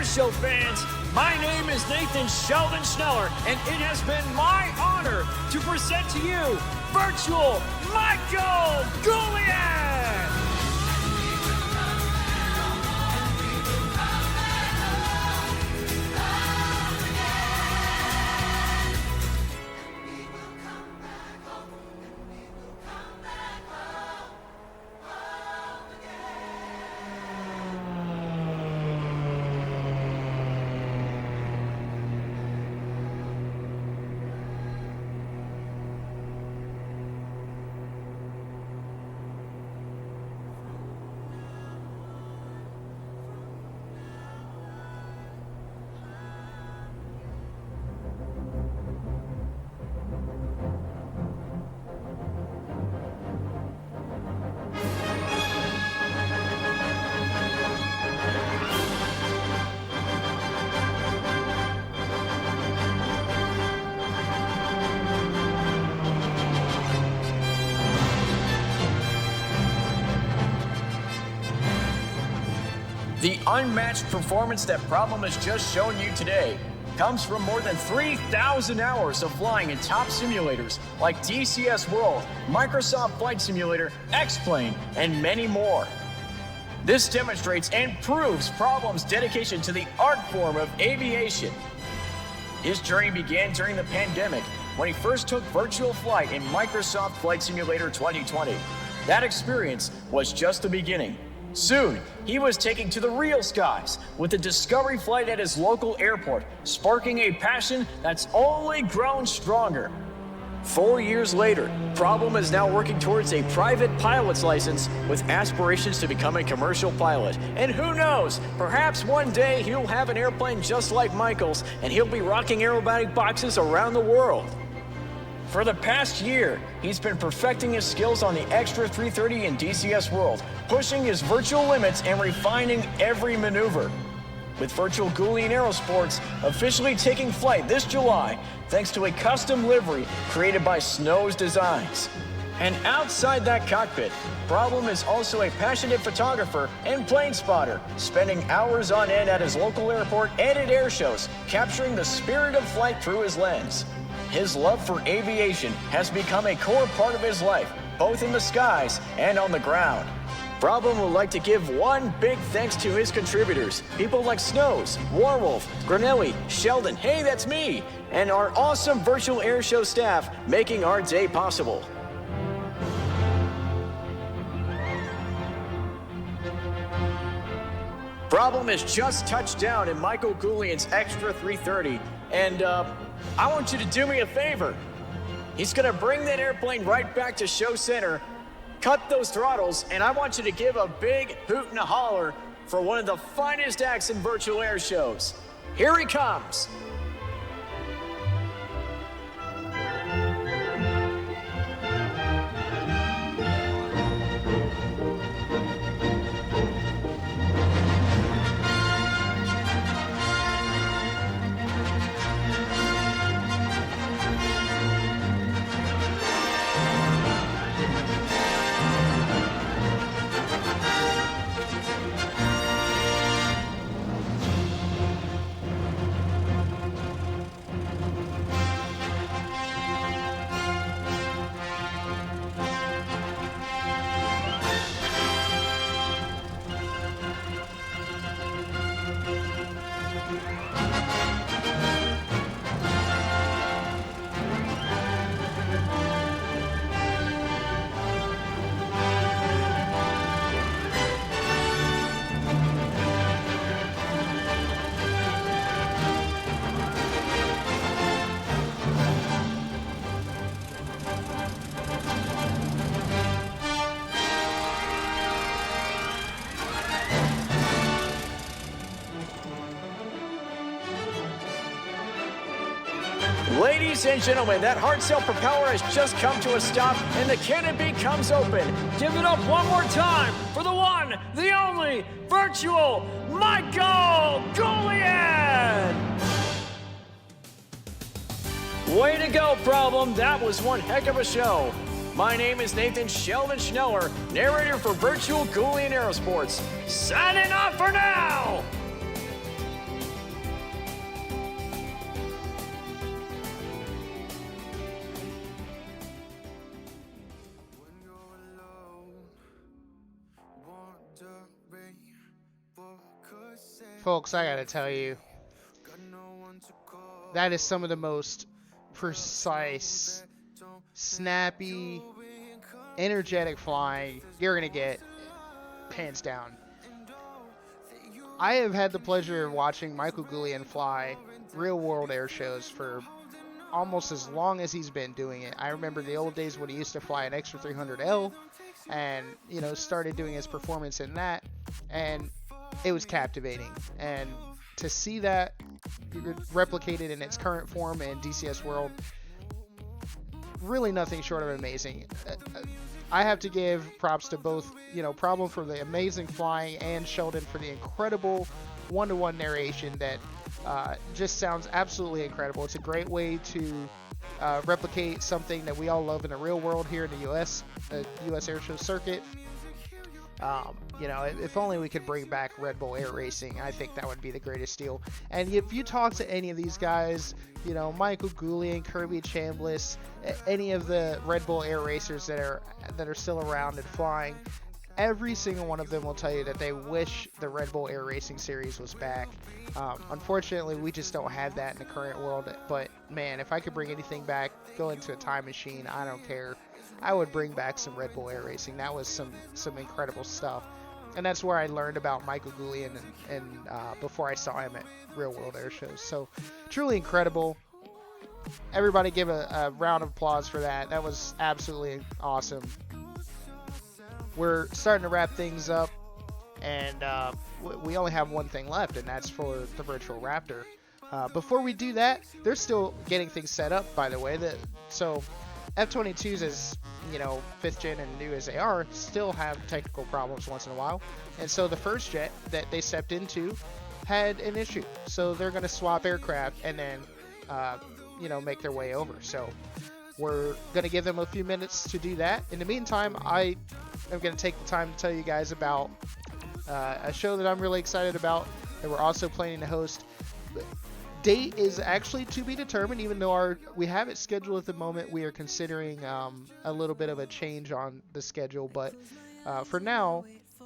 Show fans, my name is Nathan Sheldon Schneller, and it has been my honor to present to you Virtual Michael Goulian! The unmatched performance that Problem has just shown you today comes from more than 3,000 hours of flying in top simulators like DCS World, Microsoft Flight Simulator, X-Plane, and many more. This demonstrates and proves Problem's dedication to the art form of aviation. His journey began during the pandemic when he first took virtual flight in Microsoft Flight Simulator 2020. That experience was just the beginning. Soon, he was taking to the real skies with a discovery flight at his local airport, sparking a passion that's only grown stronger. 4 years later, Problem is now working towards a private pilot's license with aspirations to become a commercial pilot. And who knows, perhaps one day he'll have an airplane just like Michael's and he'll be rocking aerobatic boxes around the world. For the past year, he's been perfecting his skills on the Extra 330 in DCS World, pushing his virtual limits and refining every maneuver. With virtual Goulian Aerosports officially taking flight this July, thanks to a custom livery created by Snow's Designs. And outside that cockpit, Problem is also a passionate photographer and plane spotter, spending hours on end at his local airport and at air shows, capturing the spirit of flight through his lens. His love for aviation has become a core part of his life, both in the skies and on the ground. Problem would like to give one big thanks to his contributors, people like Snows, Warwolf, Granelli, Sheldon, hey, that's me, and our awesome virtual air show staff making our day possible. Problem has just touched down in Michael Goulian's Extra 330, and I want you to do me a favor. He's gonna bring that airplane right back to show center, cut those throttles, and I want you to give a big hoot and a holler for one of the finest acts in virtual air shows. Here he comes. Ladies and gentlemen, that hard self-propeller has just come to a stop and the canopy comes open. Give it up one more time for the one, the only, virtual Michael Goulian! Way to go, Problem. That was one heck of a show. My name is Nathan Sheldon Schneller, narrator for Virtual Goulian Aerosports. Signing off for now! Folks, I gotta tell you, that is some of the most precise, snappy, energetic flying you're gonna get, hands down. I have had the pleasure of watching Michael Goulian fly real world air shows for almost as long as he's been doing it. I remember the old days when he used to fly an Extra 300L and, you know, started doing his performance in that, and it was captivating. And to see that replicated in its current form in DCS World, really nothing short of amazing. I have to give props to both, you know, Problem for the amazing flying and Sheldon for the incredible one-to-one narration that just sounds absolutely incredible. It's a great way to replicate something that we all love in the real world here in the U.S. U.S. airshow circuit. You know, if only we could bring back Red Bull Air Racing, I think that would be the greatest deal. And if you talk to any of these guys, you know, Michael Goulian, Kirby Chambliss, any of the Red Bull Air Racers that are still around and flying, every single one of them will tell you that they wish the Red Bull Air Racing series was back. Unfortunately, we just don't have that in the current world. But man, if I could bring anything back, go into a time machine, I don't care. I would bring back some Red Bull Air Racing. That was some incredible stuff. And that's where I learned about Michael Goulian and before I saw him at real world air shows. So truly incredible. everybody give a round of applause for that. That was absolutely awesome. We're starting to wrap things up, and we only have one thing left, and that's for the Virtual Raptor. Before we do that, they're still getting things set up, by the way. So F-22s, as you know, 5th gen and new as they are, still have technical problems once in a while. And so the first jet that they stepped into had an issue. So they're going to swap aircraft and then, make their way over. So we're going to give them a few minutes to do that. In the meantime, I am going to take the time to tell you guys about a show that I'm really excited about that we're also planning to host. Date is actually to be determined, even though we have it scheduled at the moment. We are considering a little bit of a change on the schedule, but for now,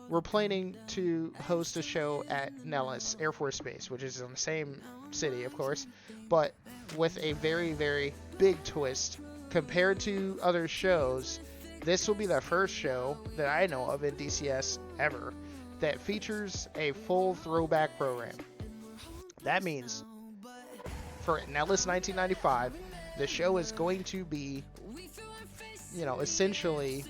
we're planning to host a show at Nellis Air Force Base, which is in the same city, of course, but with a very, very big twist. Compared to other shows, this will be the first show that I know of in DCS ever that features a full throwback program. That means for Nellis 1995, the show is going to be, essentially,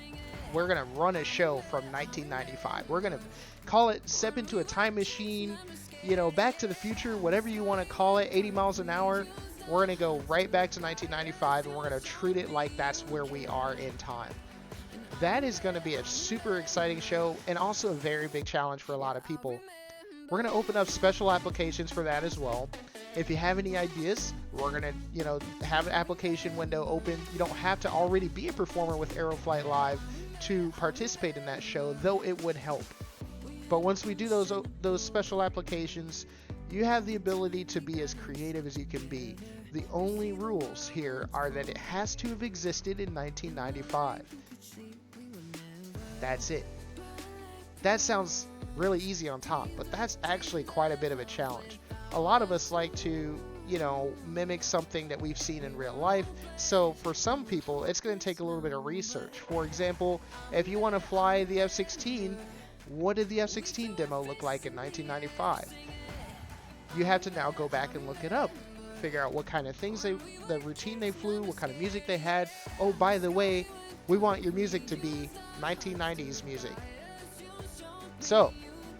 we're going to run a show from 1995. We're going to call it Step into a Time Machine, Back to the Future, whatever you want to call it, 80 miles an hour. We're going to go right back to 1995, and we're going to treat it like that's where we are in time. That is going to be a super exciting show, and also a very big challenge for a lot of people. We're going to open up special applications for that as well. If you have any ideas, we're going to, have an application window open. You don't have to already be a performer with AeroFlight Live to participate in that show, though it would help. But once we do those special applications, you have the ability to be as creative as you can be. The only rules here are that it has to have existed in 1995. That's it. That sounds really easy on top, but that's actually quite a bit of a challenge. A lot of us like to, mimic something that we've seen in real life. So for some people, it's going to take a little bit of research. For example, if you want to fly the F-16, what did the F-16 demo look like in 1995? You have to now go back and look it up. Figure out what kind of things the routine they flew, what kind of music they had. Oh, by the way, we want your music to be 1990s music. So,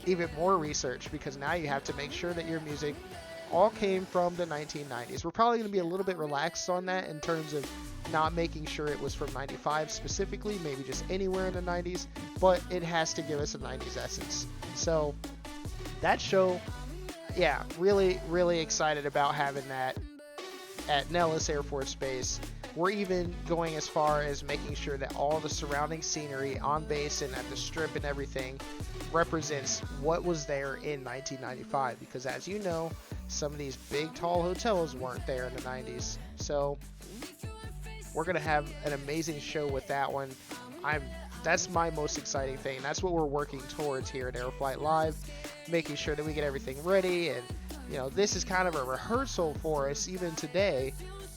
even more research, because now you have to make sure that your music all came from the 1990s. We're probably going to be a little bit relaxed on that in terms of not making sure it was from 95 specifically, maybe just anywhere in the 90s, but it has to give us a 90s essence. So, that show, yeah, really, really excited about having that at Nellis Air Force Base. We're even going as far as making sure that all the surrounding scenery on base and at the strip and everything represents what was there in 1995, because as you know, some of these big tall hotels weren't there in the 90s. So we're gonna have an amazing show with that one. That's my most exciting thing. That's what we're working towards here at AeroFlight Live, making sure that we get everything ready. And this is kind of a rehearsal for us even today.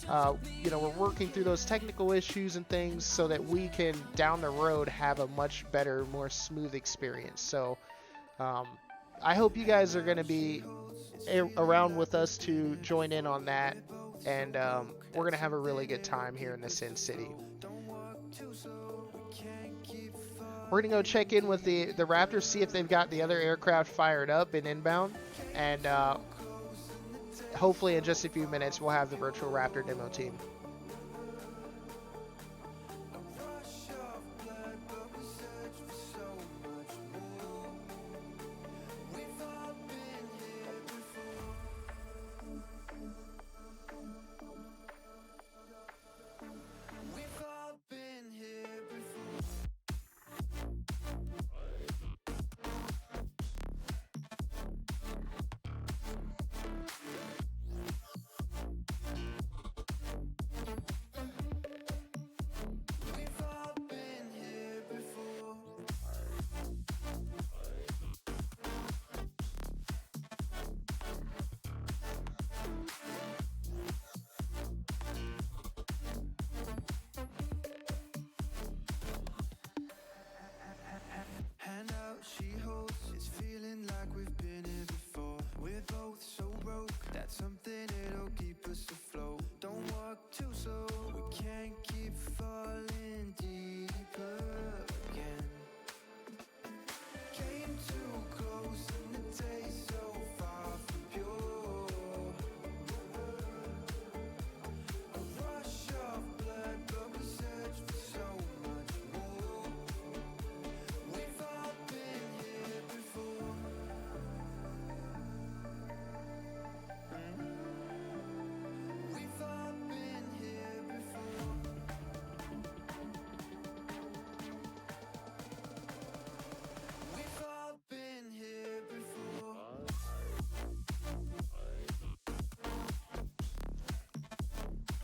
We're working through those technical issues and things so that we can down the road have a much better, more smooth experience. So I hope you guys are going to be around with us to join in on that, and we're going to have a really good time here in the Sin City. We're going to go check in with the Raptors, see if they've got the other aircraft fired up and inbound, and hopefully in just a few minutes we'll have the Virtual Raptor demo team.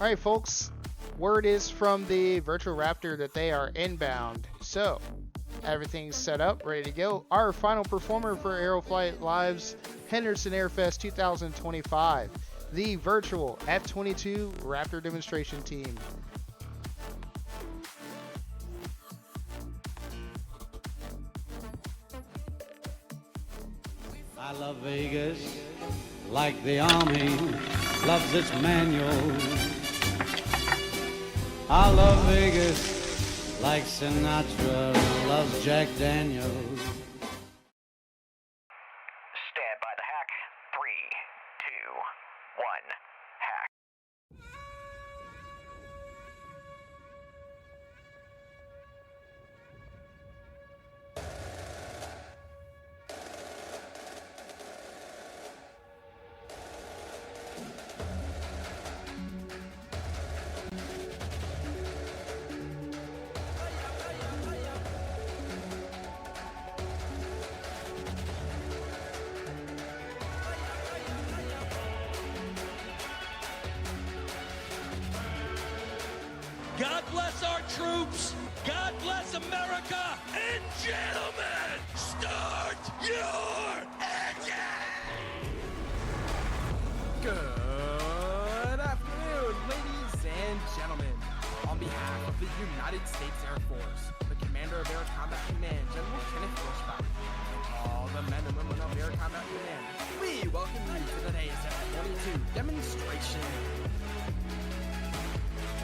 All right, folks. Word is from the Virtual Raptor that they are inbound. So, everything's set up, ready to go. Our final performer for AeroFlight Live's Henderson AirFest 2025, the virtual F-22 Raptor demonstration team. I love Vegas like the Army loves its manuals. I love Vegas like Sinatra loves Jack Daniels. Stand by the hack. 3, 2, 1, hack. God bless our troops. God bless America. And gentlemen, start your engine. Good afternoon, ladies and gentlemen. On behalf of the United States Air Force, the Commander of Air Combat Command, General Kenneth Bushback, and all the men and women of Air Combat Command, we welcome you to today's F-22 demonstration.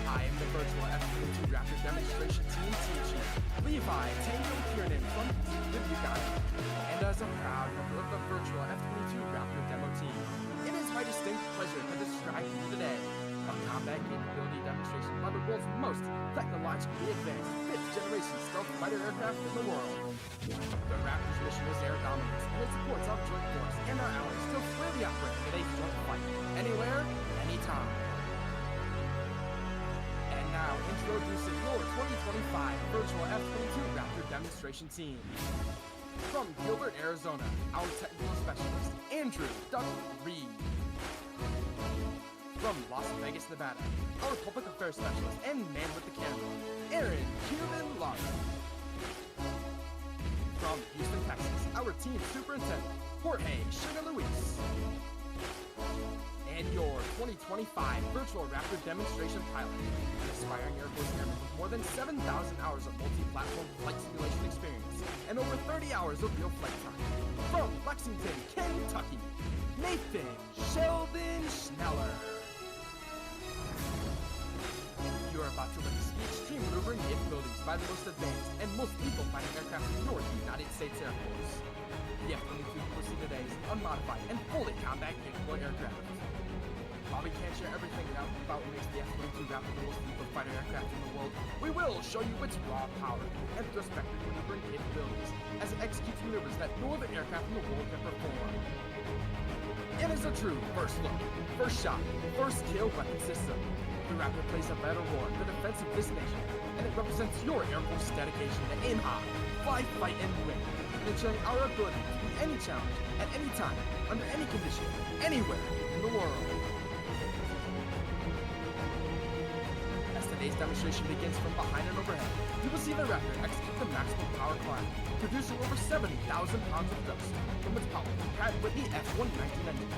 I am the virtual F-22 Raptor demonstration team chief, Levi Tango Kiernan from Team Uganda, and as a proud member of the virtual F-22 Raptor demo team, it is my distinct pleasure to describe to you today a combat capability demonstration by the world's most technologically advanced fifth-generation stealth fighter aircraft in the world. The Raptor's mission is air dominance, and it supports our joint force and our allies to freely operate in a joint fight, anywhere, anytime. And now, introducing your 2025 virtual F-22 Raptor demonstration team. From Gilbert, Arizona, our technical specialist, Andrew Duck Reed. From Las Vegas, Nevada, our public affairs specialist and man with the camera, Aaron Cuban Larson. From Houston, Texas, our team superintendent, Jorge Sugar Luis. And your 2025 virtual Raptor demonstration pilot, an aspiring Air Force airman with more than 7,000 hours of multi-platform flight simulation experience and over 30 hours of real flight time. From Lexington, Kentucky, Nathan Sheldon Schneller. You are about to witness the extreme maneuvering capabilities by the most advanced and most lethal fighting aircraft in your United States Air Force. The F-22 you will see today is an unmodified and fully combat-capable aircraft. While we can't share everything about what makes the F-22 Raptor the most lethal fighter aircraft in the world, we will show you its raw power and thrust-vector maneuvering capabilities as it executes maneuvers that no other aircraft in the world can perform. It is a true first look, first shot, first kill weapon system. The Raptor plays a vital role in the defense of this nation, and it represents your Air Force's dedication to aim high, fly, fight, and win, and ensuring our ability to meet any challenge, at any time, under any condition, anywhere in the world. As today's demonstration begins from behind and overhead, you will see the Raptor execute the maximum power climb, producing over 70,000 pounds of thrust from its powerful Pratt & Whitney F-119 engines.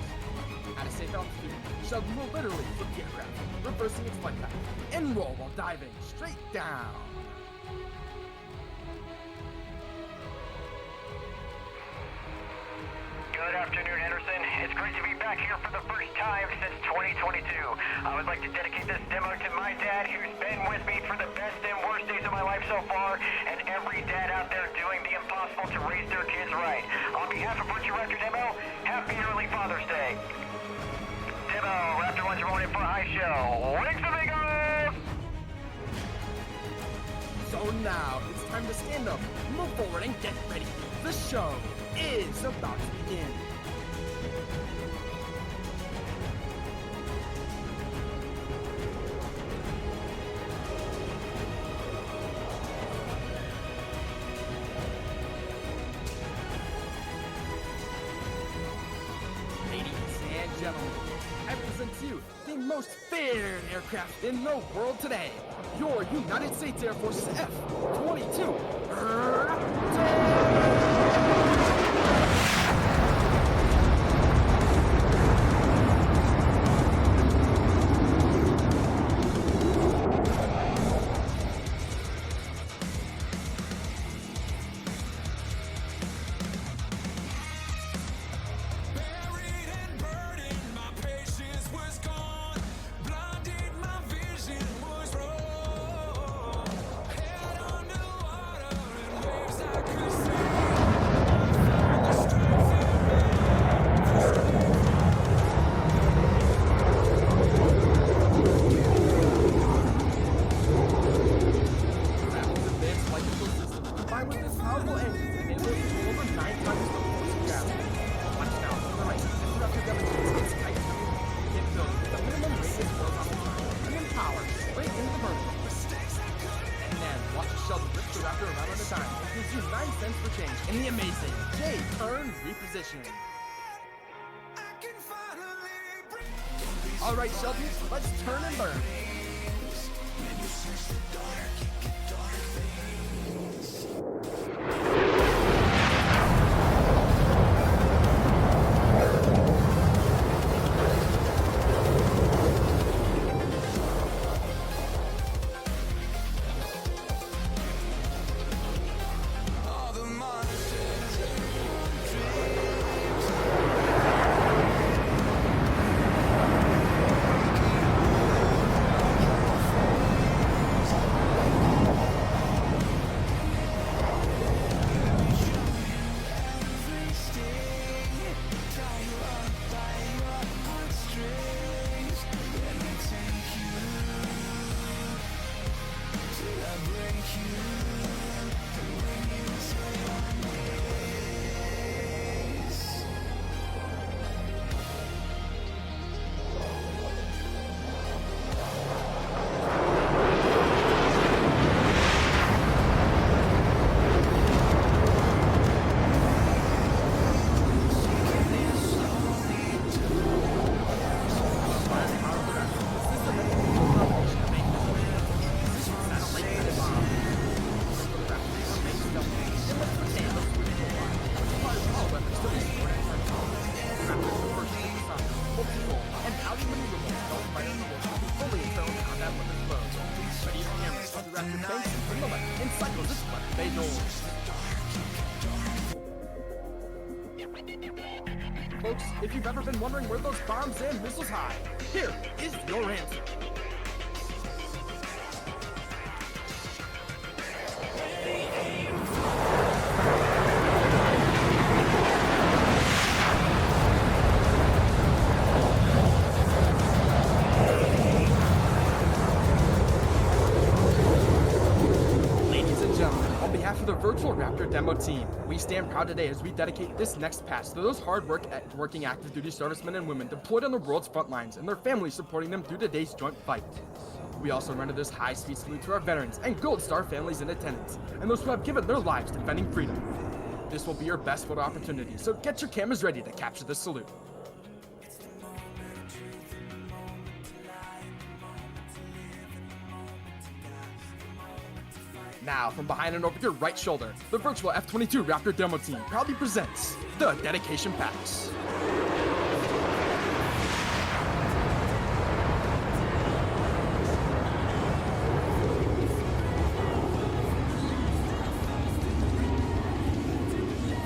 At a safe altitude, Sheldon will literally flip the aircraft, reversing its flight path, and roll while diving straight down. Good afternoon, Henderson. It's great to be back here for the first time since 2022. I would like to dedicate this demo to my dad, who's been with me for the best and worst days of my life so far, and every dad out there doing the impossible to raise their kids right. On behalf of Virtual Raptor Demo, happy early Father's Day. Demo, Raptor 1's rolling in for a high show. Wings amigos! So now, it's time to stand up, move forward, and get ready. The show is about to begin. Ladies and gentlemen, I present to you the the most feared aircraft in the world today, your United States Air Force's F-22 in the amazing J-turn repositioning. Alright, Shelby, let's turn and burn. Folks, if you've ever been wondering where those bombs and missiles hide, here is your answer. The Virtual Raptor demo team. We stand proud today as we dedicate this next pass to those working active duty servicemen and women deployed on the world's front lines and their families supporting them through today's joint fight. We also render this high-speed salute to our veterans and Gold Star families in attendance, and those who have given their lives defending freedom. This will be your best photo opportunity, so get your cameras ready to capture this salute. Now, from behind and over your right shoulder, the virtual F-22 Raptor demo team proudly presents the Dedication Pass.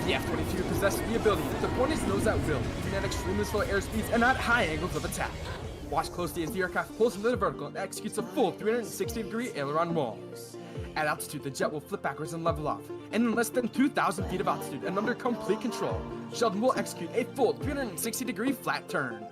The F-22 possesses the ability to point its nose at will, even at extremely slow airspeeds and at high angles of attack. Watch closely as the aircraft pulls into the vertical and executes a full 360-degree aileron roll. At altitude, the jet will flip backwards and level off, and in less than 2,000 feet of altitude and under complete control, Sheldon will execute a full 360-degree flat turn.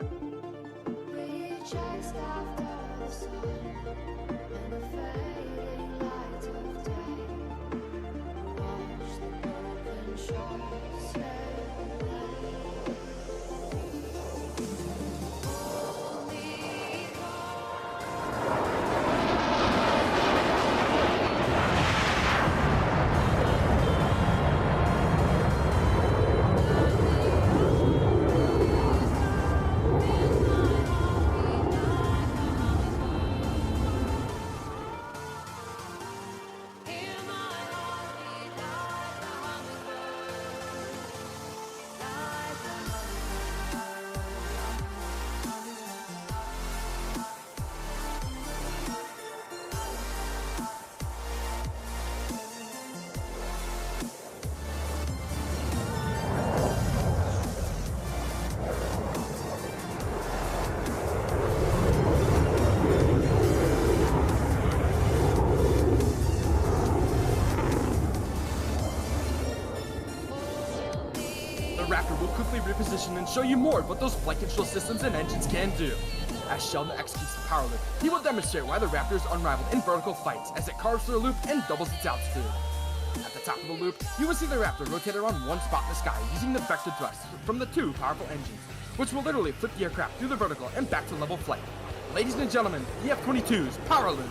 Raptor will quickly reposition and show you more of what those flight control systems and engines can do. As Sheldon executes the power loop, he will demonstrate why the Raptor is unrivaled in vertical flights as it carves through a loop and doubles its altitude. At the top of the loop, you will see the Raptor rotate around one spot in the sky using the vector thrust from the two powerful engines, which will literally flip the aircraft through the vertical and back to level flight. Ladies and gentlemen, the F-22's power loop.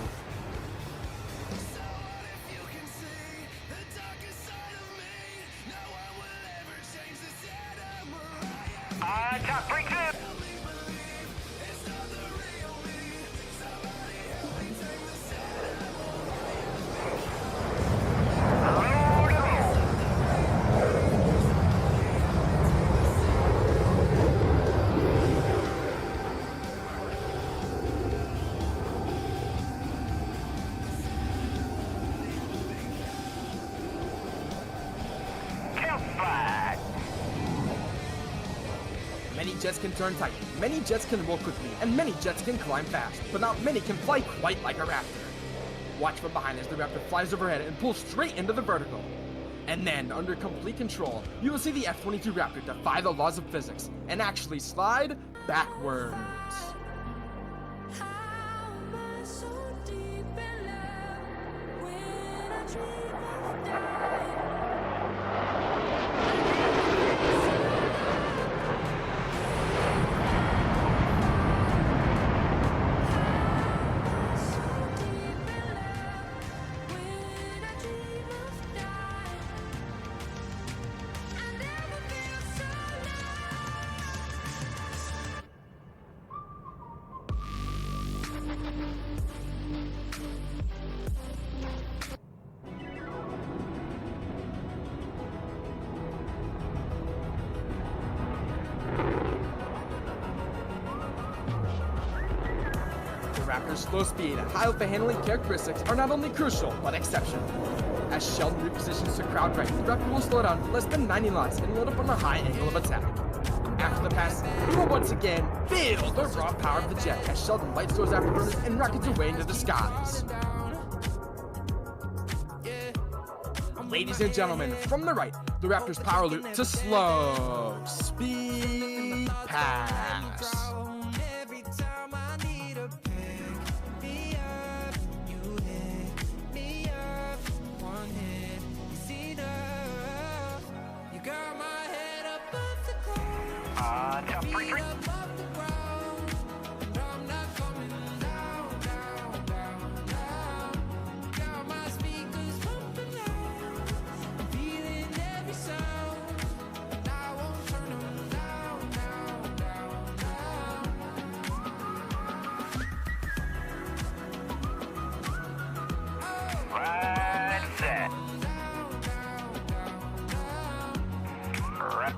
Top 3-2. Many jets can turn tight, many jets can roll quickly, and many jets can climb fast, but not many can fly quite like a Raptor. Watch from behind as the Raptor flies overhead and pulls straight into the vertical. And then, under complete control, you will see the F-22 Raptor defy the laws of physics and actually slide backwards. Raptor's slow speed and high alpha handling characteristics are not only crucial, but exceptional. As Sheldon repositions to crowd right, the Raptor will slow down to less than 90 knots and load up on a high angle of attack. After the pass, we will once again feel the raw power of the jet as Sheldon lights those afterburners and rockets away into the skies. Ladies and gentlemen, from the right, the Raptor's power loop to slow speed pass. Top 3-3. Right set. Right.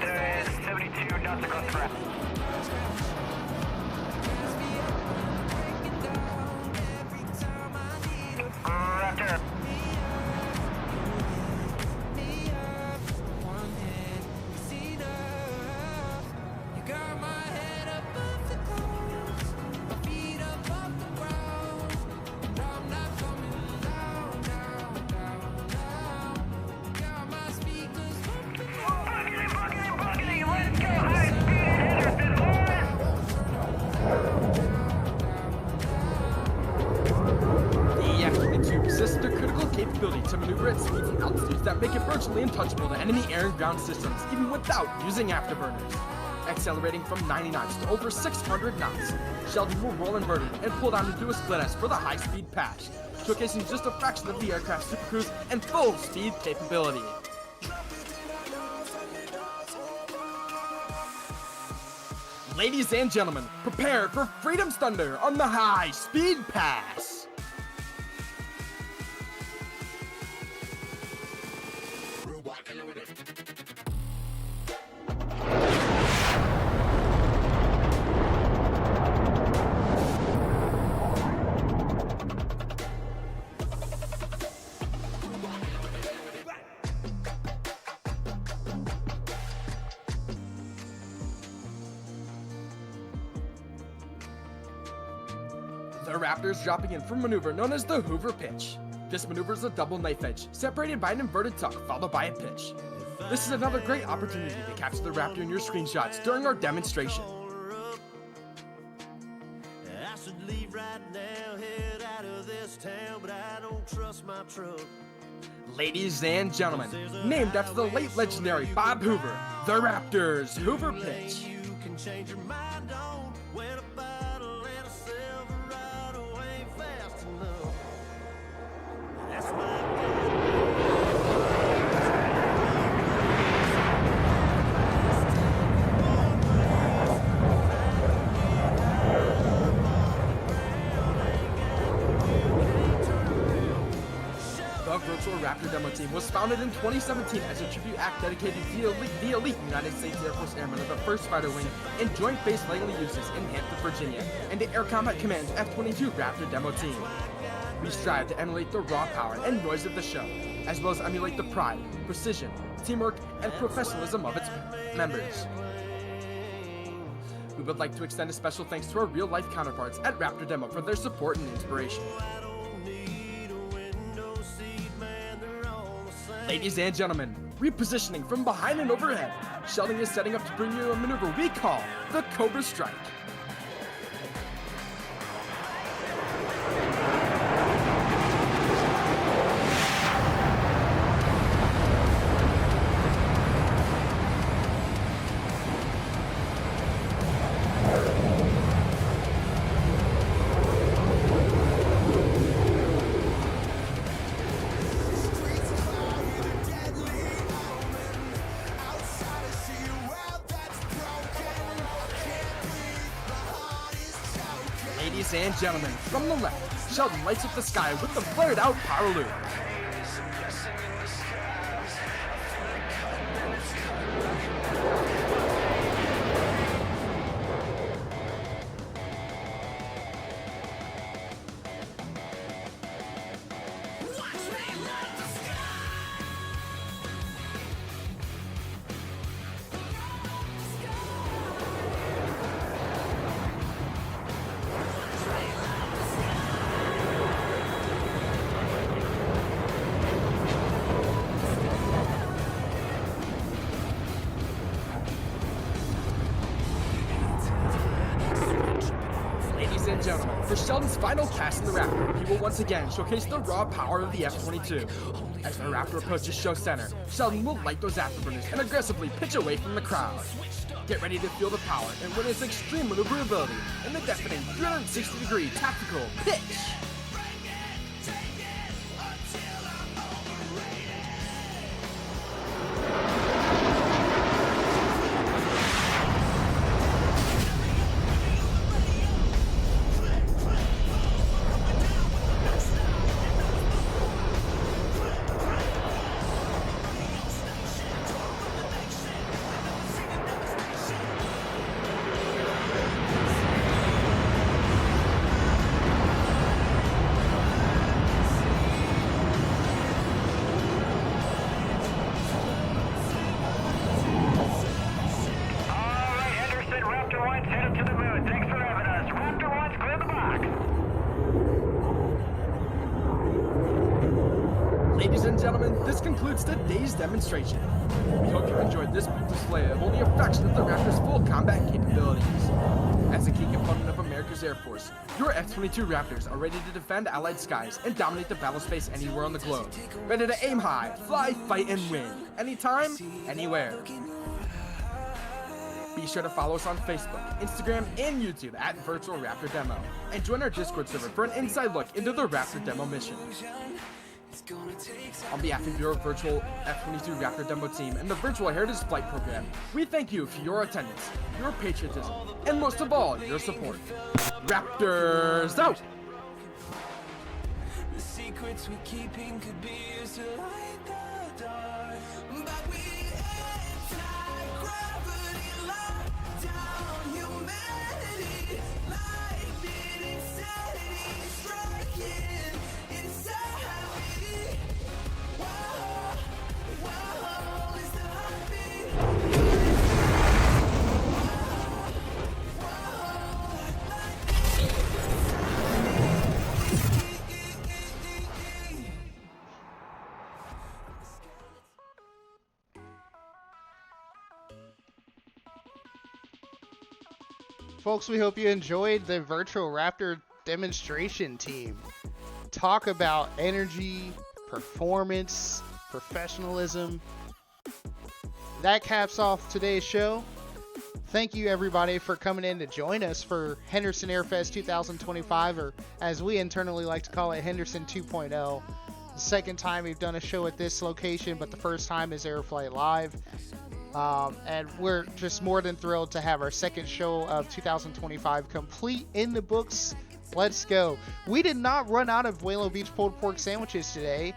There's 72 knots across the ground. Raptor. Possesses the critical capability to maneuver at speeds and altitudes that make it virtually untouchable to enemy air and ground systems, even without using afterburners. Accelerating from 90 knots to over 600 knots, Sheldon will roll inverted and pull down into a split S for the high-speed patch, showcasing just a fraction of the aircraft's supercruise and full speed capability. Ladies and gentlemen, prepare for Freedom's Thunder on the high-speed pass. The Raptors dropping in for a maneuver known as the Hoover pitch. This maneuver is a double knife edge, separated by an inverted tuck, followed by a pitch. This is another great opportunity to capture the Raptor in your screenshots during our demonstration. I should leave right now, head out of this town, but I don't trust my truck. Ladies and gentlemen, named after the late legendary Bob Hoover, the Raptors Hoover pitch. You can change your mind on when a bottle and a Silverado ain't fast enough. That's The Virtual Raptor Demo Team was founded in 2017 as a tribute act dedicated to the elite United States Air Force Airmen of the 1st Fighter Wing and Joint Base Langley uses in Hampton, Virginia, and the Air Combat Command's F-22 Raptor Demo Team. We strive to emulate the raw power and noise of the show, as well as emulate the pride, precision, teamwork, and professionalism of its members. We would like to extend a special thanks to our real-life counterparts at Raptor Demo for their support and inspiration. Ladies and gentlemen, repositioning from behind and overhead, Sheldon is setting up to bring you a maneuver we call the Cobra Strike. Ladies and gentlemen, from the left, Sheldon lights up the sky with the flared out power loop. Ladies and gentlemen, for Sheldon's final pass in the Raptor, he will once again showcase the raw power of the F-22. As the Raptor approaches show center, Sheldon will light those afterburners and aggressively pitch away from the crowd. Get ready to feel the power and witness extreme maneuverability in the deafening 360-degree tactical pitch. Ladies and gentlemen, this concludes today's demonstration. We hope you enjoyed this brief display of only a fraction of the Raptor's full combat capabilities. As a key component of America's Air Force, your F-22 Raptors are ready to defend Allied skies and dominate the battle space anywhere on the globe. Ready to aim high, fly, fight, and win. Anytime, anywhere. Be sure to follow us on Facebook, Instagram, and YouTube at Virtual Raptor Demo, and join our Discord server for an inside look into the Raptor Demo mission. On behalf of your virtual F-22 Raptor Demo team and the Virtual Heritage Flight Program, we thank you for your attendance, your patriotism, and most of all, your support. Raptors out! The secrets we're keeping could be used to light the dark, but we anti-gravity lock down humanity, lightning insanity striking inside me. Whoa, whoa, is the heartbeat. Whoa, lightning inside me. Folks, we hope you enjoyed the Virtual Raptor demonstration team. Talk about energy, performance, professionalism. That caps off today's show. Thank you everybody for coming in to join us for Henderson AirFest 2025, or as we internally like to call it, Henderson 2.0. The second time we've done a show at this location, but the first time is AeroFlight Live. And we're just more than thrilled to have our second show of 2025 complete in the books. Let's go. We did not run out of Whale Beach pulled pork sandwiches today.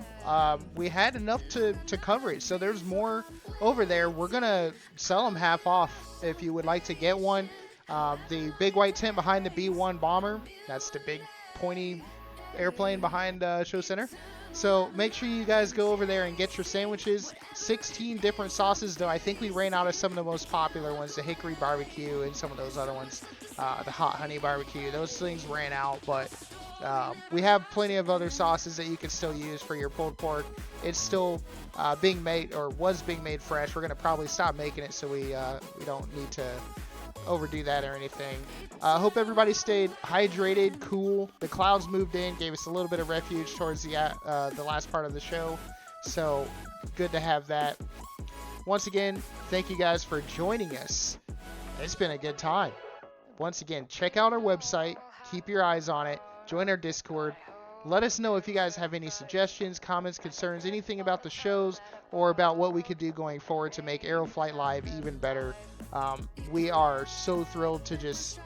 We had enough to cover it, so there's more over there. We're going to sell them half off if you would like to get one. The big white tent behind the B-1 bomber, that's the big pointy airplane behind Show Center. So make sure you guys go over there and get your sandwiches. 16 different sauces, though I think we ran out of some of the most popular ones, the hickory barbecue and some of those other ones, the hot honey barbecue. Those things ran out, but we have plenty of other sauces that you can still use for your pulled pork. It's still being made, or was being made fresh. We're going to probably stop making it so we don't need to overdo that or anything. Hope everybody stayed hydrated, cool. The clouds moved in, gave us a little bit of refuge towards the last part of the show. So good to have that. Once again, thank you guys for joining us. It's been a good time. Once again, check out our website. Keep your eyes on it. Join our Discord. Let us know if you guys have any suggestions, comments, concerns, anything about the shows or about what we could do going forward to make AeroFlight Live even better. We are so thrilled to just,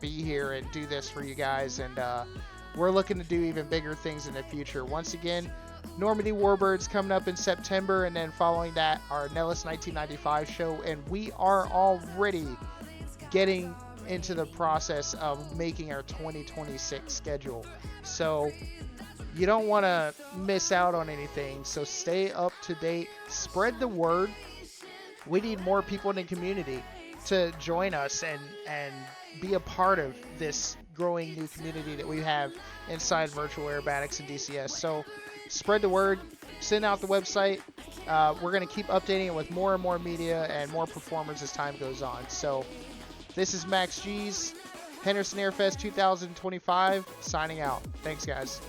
be here and do this for you guys, and we're looking to do even bigger things in the future. Once again, Normandy Warbirds coming up in September, and then following that, our Nellis 1995 show, and we are already getting into the process of making our 2026 schedule. So you don't want to miss out on anything, so stay up to date, spread the word. We need more people in the community to join us and be a part of this growing new community that we have inside virtual aerobatics and DCS. So spread the word, send out the website. We're going to keep updating it with more and more media and more performers as time goes on. So this is Max G's Henderson AirFest 2025 signing out. Thanks guys.